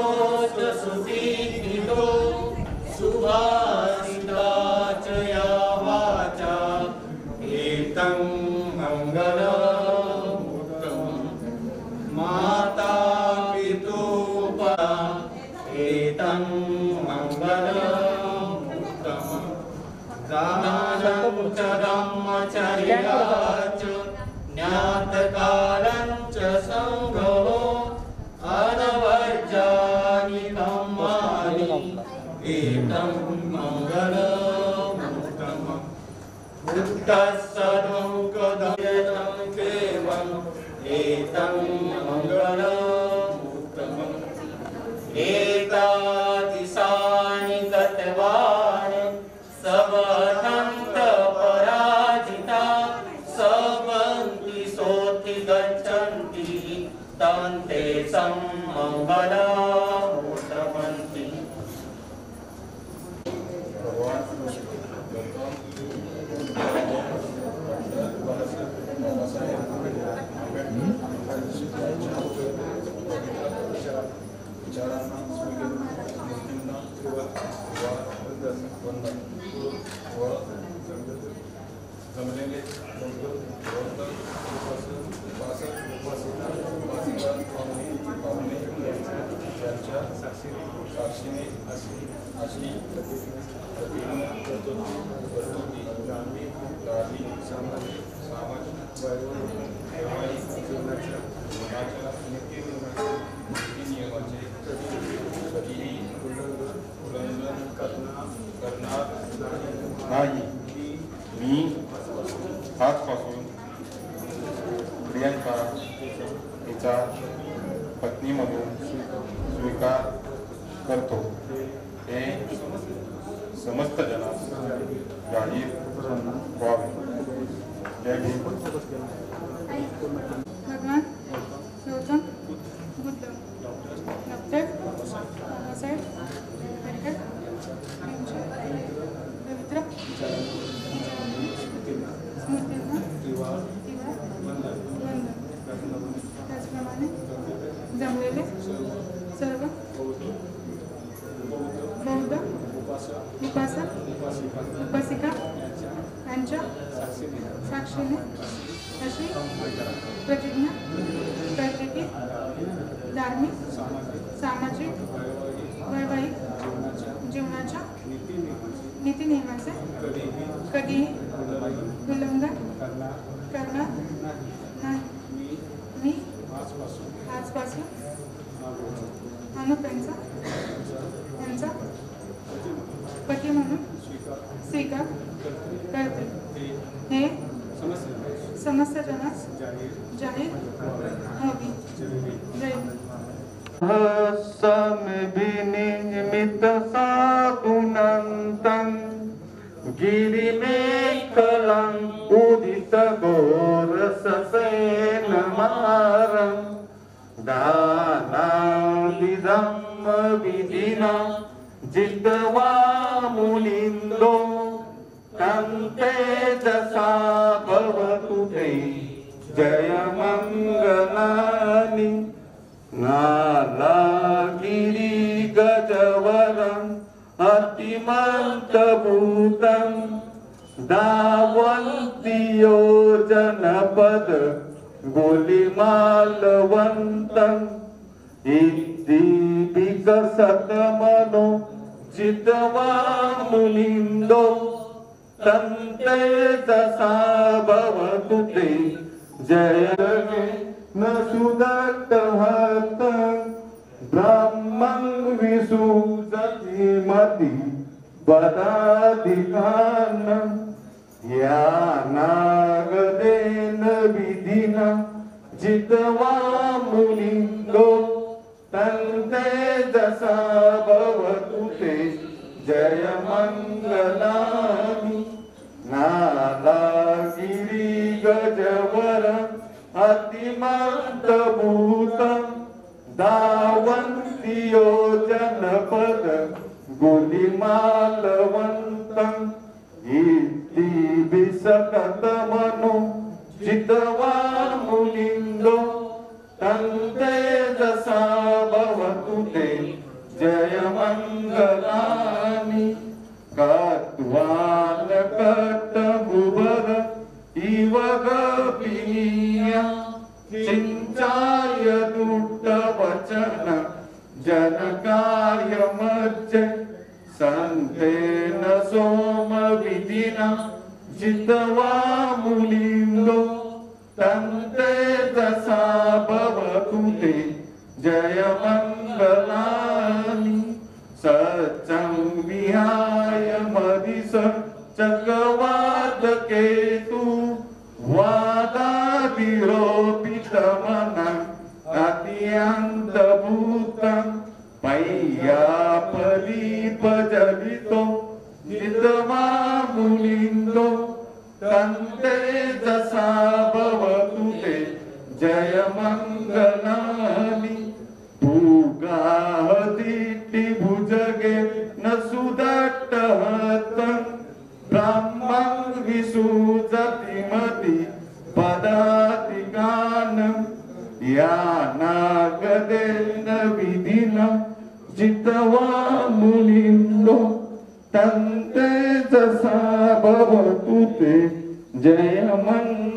च सुशीलितो सुभाषिता च या वाचा एतं मङ्गलमुत्तमम् माता पितुपा एतं मङ्गलमुत्तमम् दानं च ब्रह्मचर्या च ज्ञातकालं च सङ्गो अनवर्जानि कर्माणि एतं मङ्गलमुत्तमम् उत्तस्सदुःखदयनं केवलम् एतं मङ्गलमुत्तमम् एतादिशानि गतवान् सबहन्त पराजिता सबन्ति सोऽति गच्छन्ति तान्ते सम्मङ्गलमुत्तमन्ति नाही मी आजपासून प्रियंका हिचा पत्नी म्हणून स्वीकार करतो हे समस्त जनास जाहीर व्हावे. जय भीम. भगवान गौतम बुद्ध डॉक्टर बाबासाहेब आंबेडकर यांच्या पवित्र स्मृतींना वंदन. त्याचप्रमाणे जमलेले सर्व बौद्ध उपासक उपासिका यांच्या साक्षीने अशी प्रतिज्ञा करते की धार्मिक सामाजिक वैवाहिक जीवनाच्या नीतिनियमांचे कधीही उल्लंघन करणार नाही. मी आजपासून अनुप यांचा पती म्हणून स्वीकार करते. हे समस्त जनास जाहीर हवी. जय हिंद. समिनिमित साधुनंतं गिरिमेखलं उदित घोरससेनमारं दानादिदं विधिना जित्वा मुनिन्दो तं तेजसा भवतु ते जयमङ्गलानि. नालागिरि गजवरम् अतिमन्तभूतं दावन्तियो जनपद गोलिमालवन्तम् इति विकसतमनो जित्वा मुनिन्दो तं तेजसा भवतु ते जय. न सुदत्तहत ब्राह्मं विसुजतिमति पदाधिकानं यानागदेन विधिना जित्वा मुनिन्दो तं तेजसा भवतु ते जयमङ्गलानि. नालागिरि गजवर अतिमन्तभूतं दावन्तियो जनपद गोलिमालवन्तम् इति विसकतमनो जित्वा मुनिन्दो तं तेजसा भवतु ते जयमङ्गलानि. कत्वान कट्टभुवर इव गपिनीया चिंचाय दुष्टवचन जनकाय मज्जे संतेन सोम विधिना जित्वा मुनिन्दो तं तेजसा भवतु ते जयमङ्गलानि. सचं विहाय मदिस चक्रवातकेतु वादातिरोपितमनं अत्यन्तभूतं पय्यापदीपजलितो जित्वा मुनिन्दो तं तेजसा भवतु ते जयमङ्गलानि. भुजगे न सुदट्टहतं ब्राह्मं विसुजतिमति पदाधिकानं यानागदेन विधिना जित्वा मुनिन्दो तं तेजसा भवतु ते जयमङ्गलानि.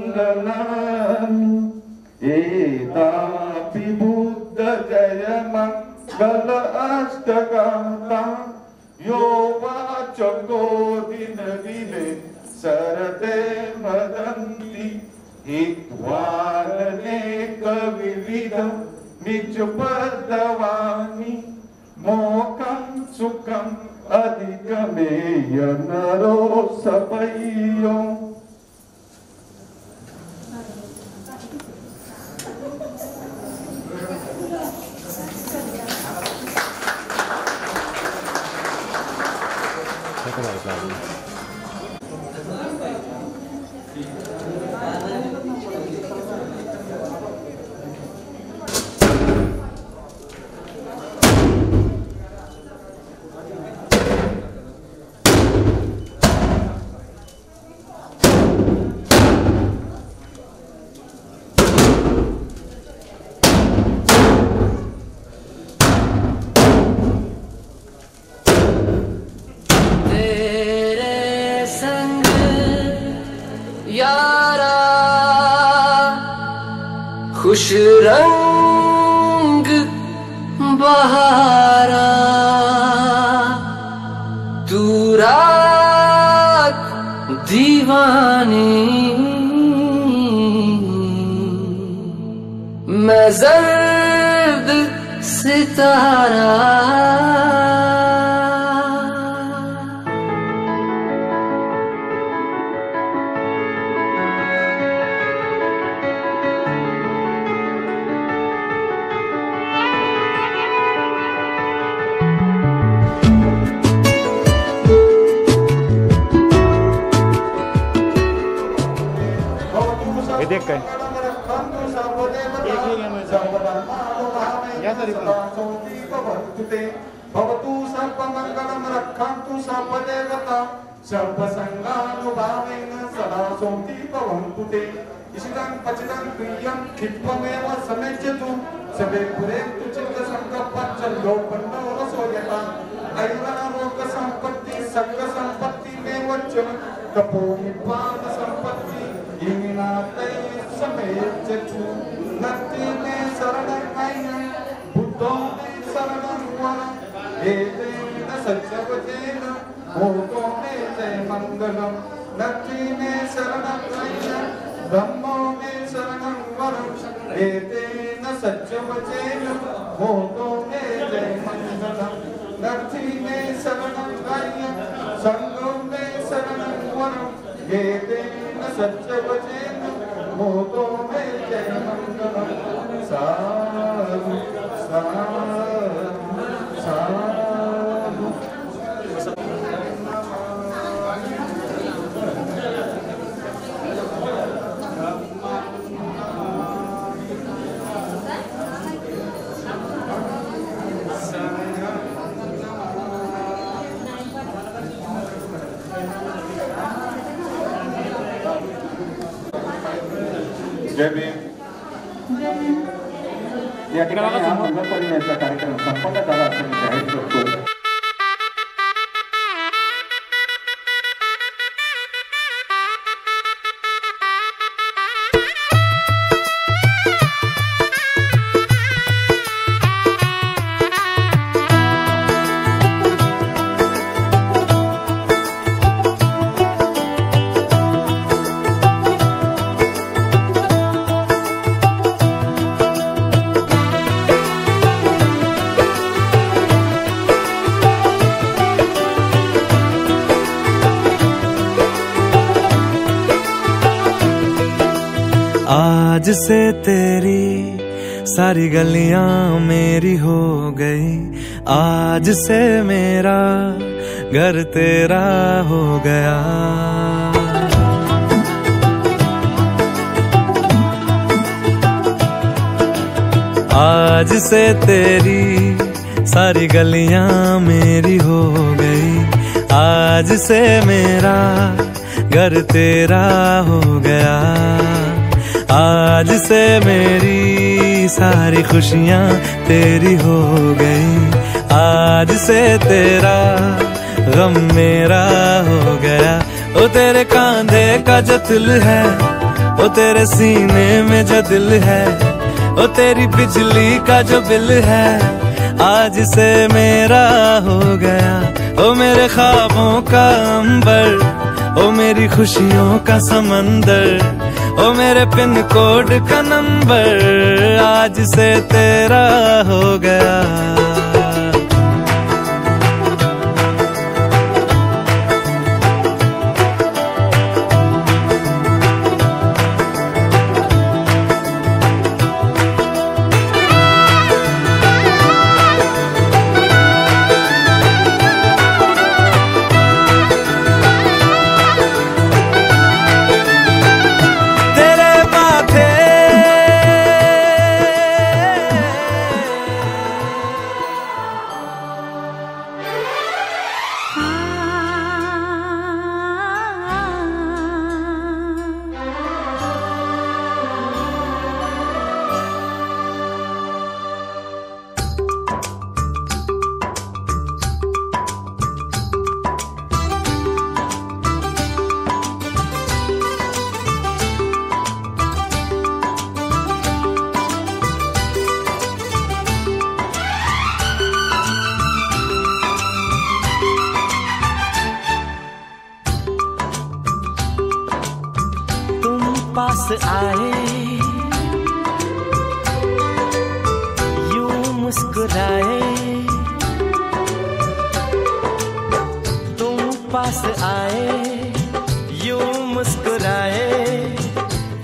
एतापि बुद्ध जयमङ्गल अष्टगाता यो वाचको दिन दिने सरते वदन्ति हित्वानेक विविधं निजपदवामि मोकं सुखम् अधिकमेय नरो सपय्यो. खुश रंग बहारा तू रात दीवानी मैं जर्द सितारा देख काय भवतु सर्वमंगलम रक्षन्तु सर्वदेवता सर्वसंगानुभावेन सदा सोऽपि भवन्तु ते इशिदं पचिदं प्रियं क्षिप्तमेव समेच्यतु सबे पुरेन्तु चित्तसङ्कल्पच्चल्लोपन्नो रसोयता ऐरारोग सम्पत्ति सर्ग सम्पत्ति मेव च तपो निब्बान सम्पत्ति इमिनातै समेच्यतु नत्ति मे शरणं मय्यं बुद्धो मे शरणं वरम् एतेन सत्यवचेन भूतो मे जय मङ्गलम् नत्ति मे शरणं मय्यं धम्मो मे शरणं वरम् एतेन सत्यवचेन भूतो मे जय मङ्गलम् नत्ति मे शरणं मय्यं सङ्गो मे शरणं वरम् एतेन सत्यवचेन भूतो मे जय मङ्गलम् साधु साधु साधु जय भीम या ठिकाणी हा मंगलपर्यंतचा कार्यक्रम संपन्न झाला असं मी जाहीर करतो. आज से तेरी सारी गलियां मेरी हो गई, आज से मेरा घर तेरा हो गया। आज से तेरी सारी गलियां मेरी हो गई, आज से मेरा घर तेरा हो गया। आज से मेरी सारी खुशियां तेरी हो गई, आज से तेरा गम मेरा हो गया। ओ तेरे कांधे का जो दिल है, ओ तेरे सीने में जो दिल है, ओ तेरी बिजली का जो बिल है, आज से मेरा हो गया। ओ मेरे ख्वाबों का अंबर, ओ मेरी खुशियों का समंदर, ओ मेरे पिन कोड का नंबर, आज से तेरा हो गया। मुस्कुराए, तुम पास आए, यूं मुस्कुराए,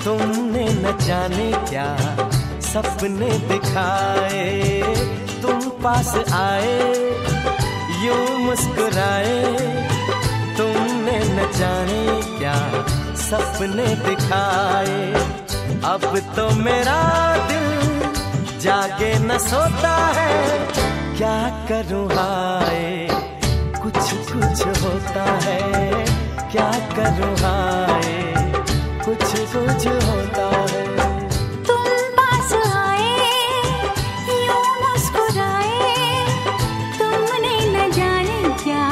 तुमने न जाने क्या सपने दिखाए। तुम पास आए, यूं मुस्कुराए, तुमने न जाने क्या सपने दिखाए। अब तो मेरा दिल जागे न सोता है, क्या करूँ हाय कुछ कुछ होता है, क्या करूँ हाय कुछ कुछ होता है। तुम पास आए, यूं मुस्कुराए, तुमने न जाने क्या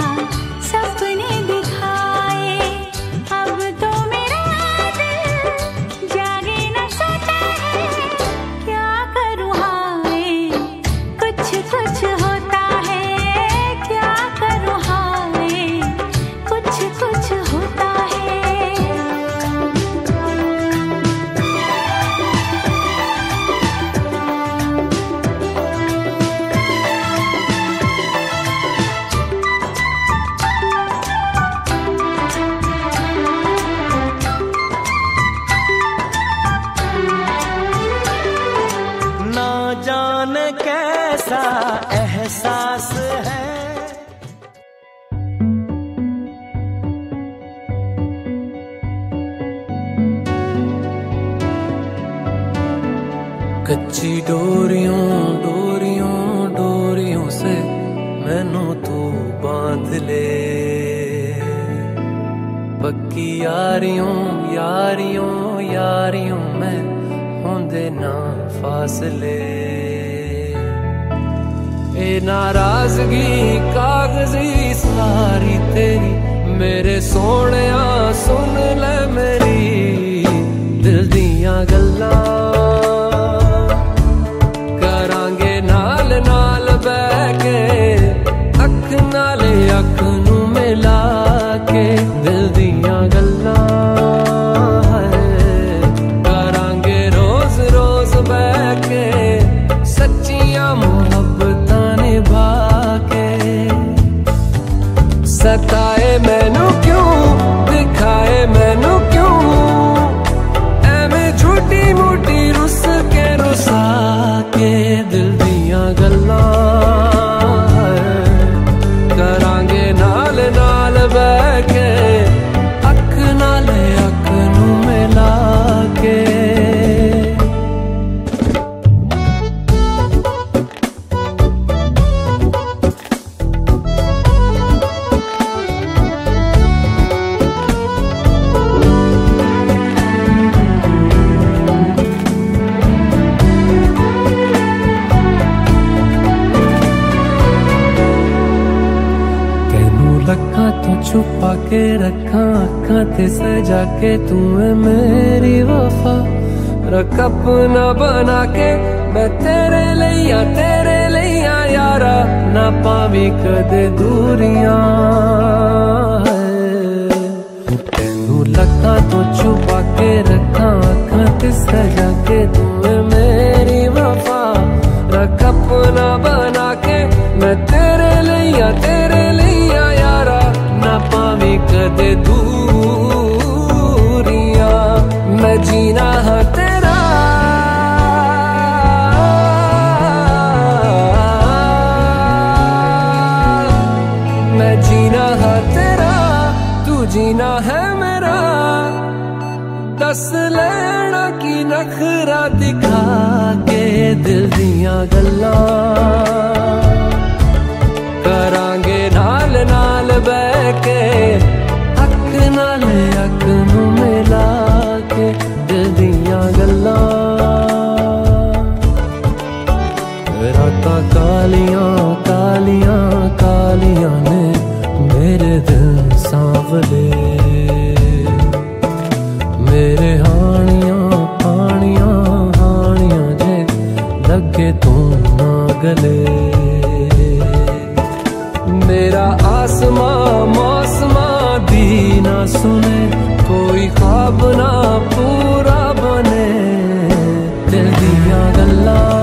सपने दिखाए। अब तो मेरा दिल जागे न सोता है, क्या करूँ हाय कुछ कुछ होता है, क्या करूँ हाय कुछ कुछ होता है। ना जाने कैसा एहसास है, कच्ची डोरियों डोरियों डोरियों से मैनू तू बांध ले, पक्की यारियों यारियों यारियों में होंदे ना फासले। ए नाराजगी कागजी सारी तेरी, मेरे सोहणिया सुन ले मेरी दिल दियां गल्लां। करांगे नाल नाल बैठ के, अख नाले अख नू मिला के दिल दियां गल्लां। करांगे रोज रोज बैठ के, सच्चियां मुहब्बतां निभा के। सताए मैनू क्यों, दिखाए मैनू क्यों, एवें झूठी मूठी रुस के रुसा के दिल दियां गल्लां। करांगे नाल नाल बैठ के, अख नाले अख नू मिला के। लखा तो छुपा के रखा अखा ते सजा के, तू है मेरी वफा। रख अपना बना के मैं तेरे लिया यारा, ना पावी कदे दूरियां। तेनू लखा तो छुपा के रखा अखा ते सजा के, तू है मेरी वफा। रख अपना बना के मैं तेरे लिया यारा, ना पावी कदे दूरियां। मैं जीना हाँ तेरा, मैं जीना हाँ तेरा, तू जीना है मेरा। दस लेना की नखरा दिखा के दिल दियां गल्लां। करांगे नाल नाल बैठ के, अख नाल अख नू मिला के दिल दियां गल्लां। रातां कालियां कालियां कालियां ने मेरे दिल सांवले, मेरे हानियां हानियां हानियां जे लगे तू ना गले। मेरा आसमां मौसमां दी ना सुने, कोई ख्वाब ना पूरा बने दिल दियां गल्लां।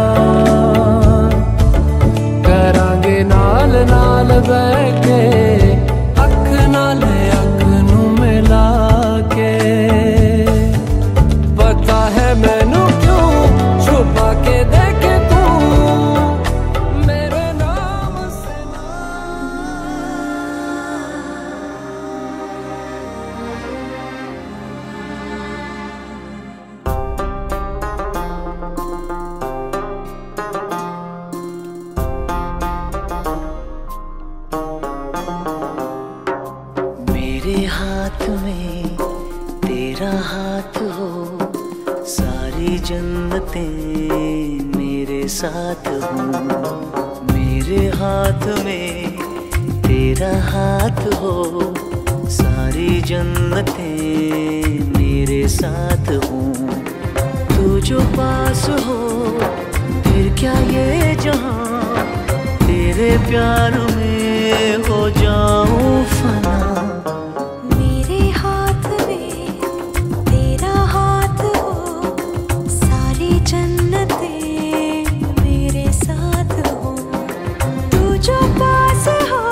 में तेरा हाथ हो, सारी जन्नतें मेरे साथ हो। मेरे हाथ में तेरा हाथ हो, सारी जन्नतें मेरे साथ हो। तू जो पास हो फिर क्या ये जहां, तेरे प्यार में हो जाऊं फना। मेरे हाथ में तेरा हाथ हो, सारी जन्नतें मेरे साथ हो। तू जो पास हो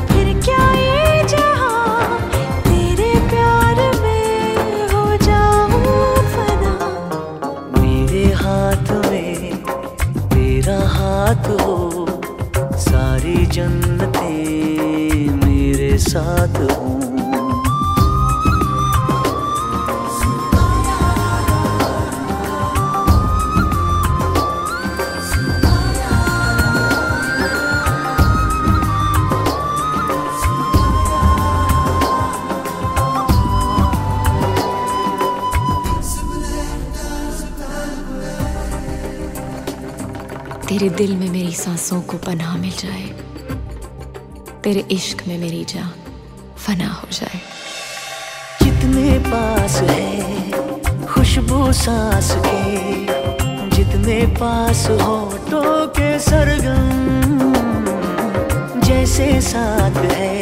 फिर क्या ये जहां, तेरे प्यार में हो जाऊं फना। मेरे हाथ में तेरा हाथ हो, सारी जन्नतें मेरे साथ हो। तेरे दिल में मेरी सांसों को पनाह मिल जाए, तेरे इश्क में मेरी जान फना हो जाए। जितने पास है खुशबू सांस के, जितने पास होठों के सरगम, जैसे साथ है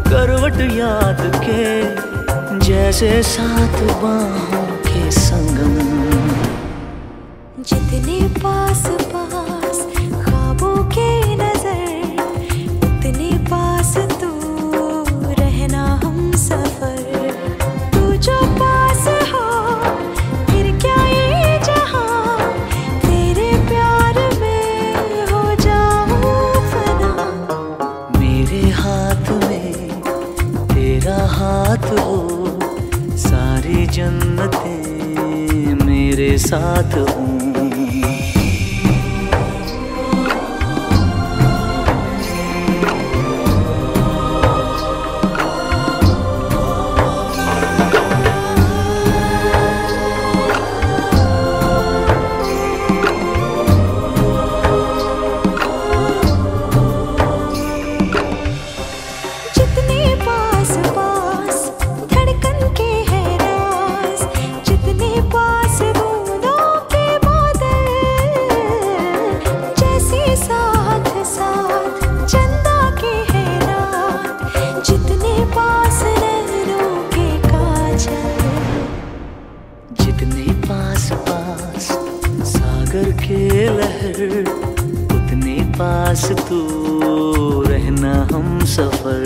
करवट याद के, जैसे साथ बाहों के संगम। जितने पास पास ख्वाबों के नजर, उतने पास तू रहना हम सफर। तू जो पास हो फिर क्या ये जहां, तेरे प्यार में हो जाऊं फना। मेरे हाथ में तेरा हाथ हो, सारी जन्नतें मेरे साथ हो। उतने पास तू रहना हम सफर।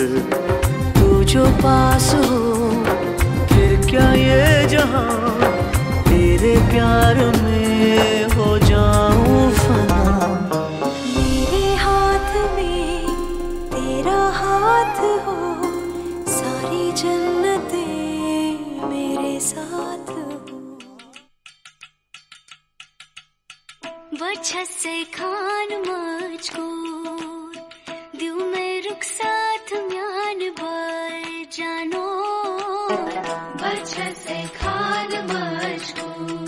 तू जो पास हो फिर क्या ये जहां, तेरे प्यार में हो जाऊं फना। मेरे हाथ में तेरा हाथ हो, सारी जन्नतें मेरे साथ हो। वजह से खान मजबूर दिल में रुक साथ म्यान बार जानो। वजह से खान मजबूर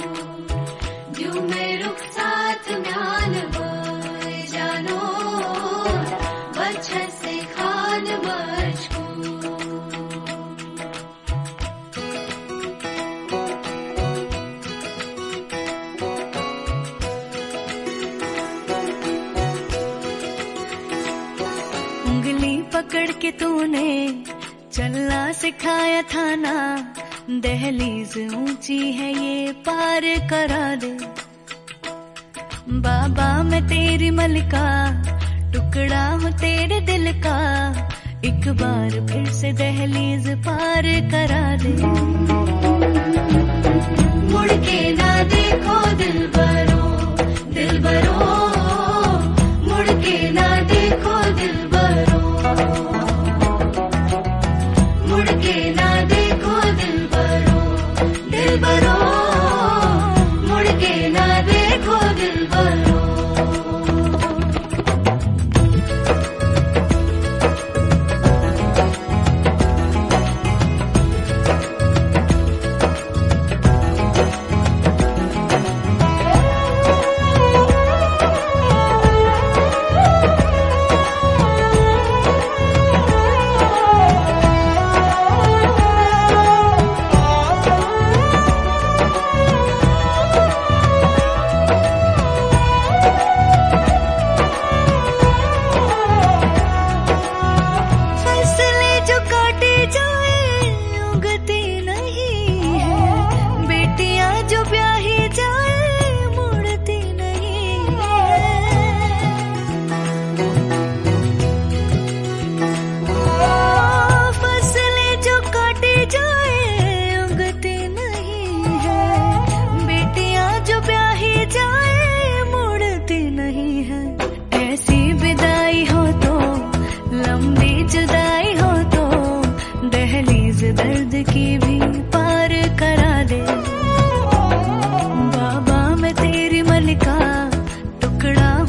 दिल में रुक साथ म्यान बार जानो। वजह से खान मजबूर पकड़ के तूने चलना सिखाया था ना। दहलीज ऊंची है ये पार करा दे। बाबा मैं तेरी मलिका, टुकड़ा हूँ तेरे दिल का। एक बार फिर से दहलीज पार करा दे। मुड़ के ना देखो दिलबरो, दिलबरो मुड़ के ना देखो दिलबरो। मुड़ के ना देखो दिलबरो, दिलबरो मुड़ के ना देखो दिलबरो।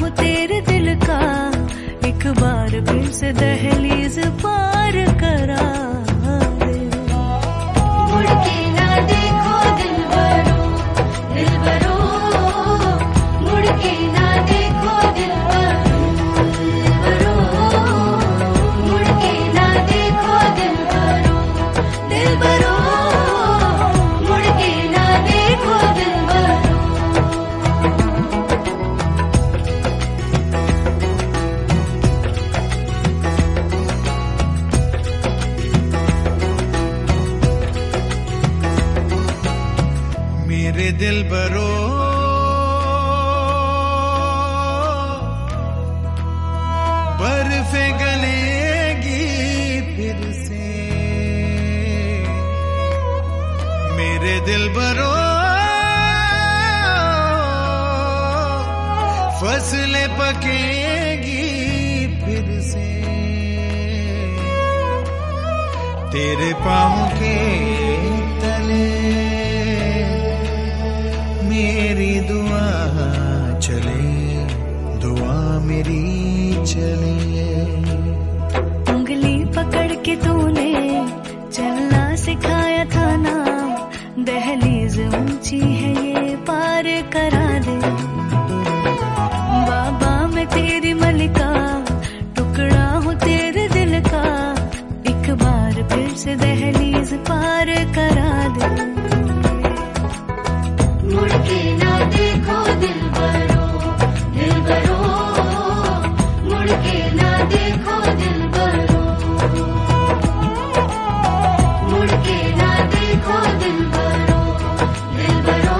हूँ तेरे दिल का, एक बार फिर से दहलीज पार करा दे। मुड़ के ना देखो दिलबरो, दिलबरो, मुड़ के ना देखो दिलबरो, दिलबरो, मुड़ के ना देखो दिलबरो, दिलबरो, मुड़ के ना देखो दिलबरो। मेरे दिल बरो बर्फे गलेगी फिर से, मेरे दिल बरो फसलें पकेगी फिर से, तेरे पाँव के तले मेरी दुआ चले, दुआ मेरी चले। उंगली पकड़ के तूने चलना सिखाया था ना, दहलीज ऊंची है ये पार करा दे। बाबा मैं तेरी मलिका, टुकड़ा हूँ तेरे दिल का, एक बार फिर से दहलीज पार करा दे। मुड़ के ना देखो दिलबरो, दिलबरो, मुड़ के ना देखो दिलबरो, मुड़ के ना देखो दिलबरो, दिलबरो,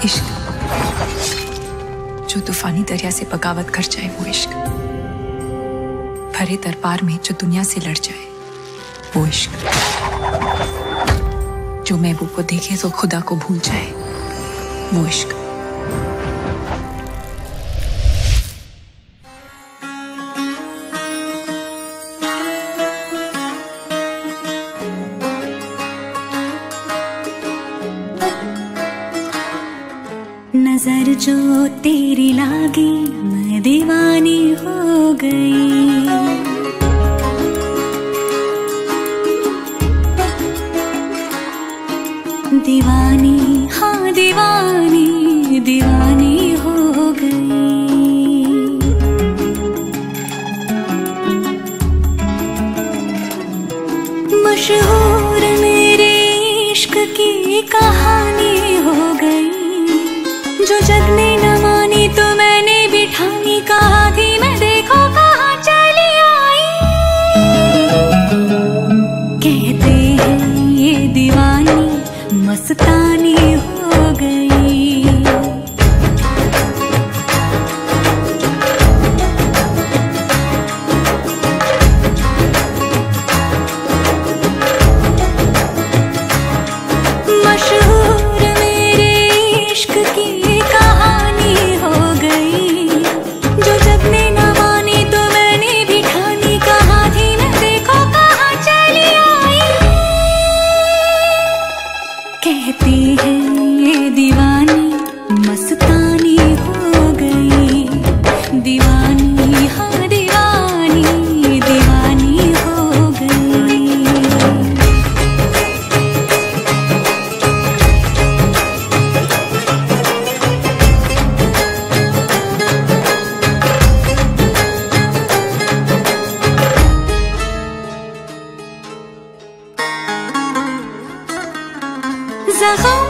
इश्क जो तूफानी दरिया से बगावत कर जाए, वो इश्क भरे दरबार में जो दुनिया से लड़ जाए, वो इश्क जो महबूब को देखे तो खुदा को भूल जाए, वो इश्क। नजर जो तेरी लागी मैं दीवानी हो गई, दीवानी हाँ दीवानी दीवानी हो गई। मशहूर मेरे इश्क की कहानी हो गई, जो जग ने न मानी तो मैंने भी ठानी, कहा थी मैं देखो कहाँ चली आई। कहते हैं ये दीवानी मस्तानी हो गई। मशहूर मेरे इश्क की कहानी हो गई, जो जग ने न मानी तो मैंने भी ठानी, कहा थी मैं देखो कहाँ चली आई। कहती है ये दीवानी मस्तानी हो गई, दीवानी हाँ दीवानी दीवानी हो गई। ज़ख़म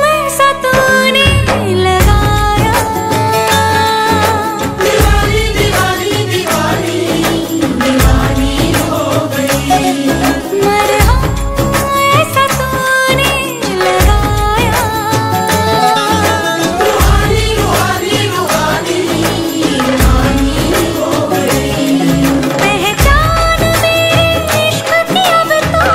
ऐसा तूने लगाया, दीवानी दीवानी दीवानी दीवानी हो गई। मरहम ऐसा तूने लगाया, रूहानी रूहानी रूहानी रूहानी हो गई। पहचान मेरे इश्क की अब तो,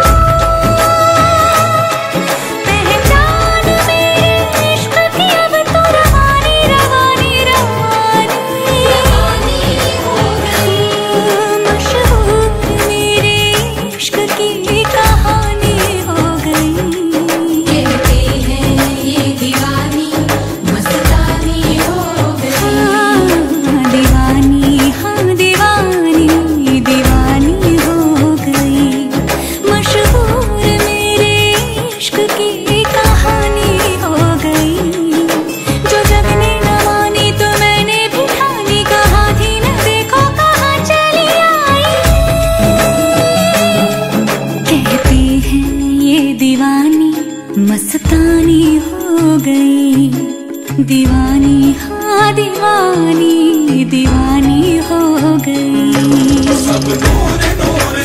मस्तानी हो गई, दीवानी हाँ दीवानी दीवानी हो गई। सब नूर नूर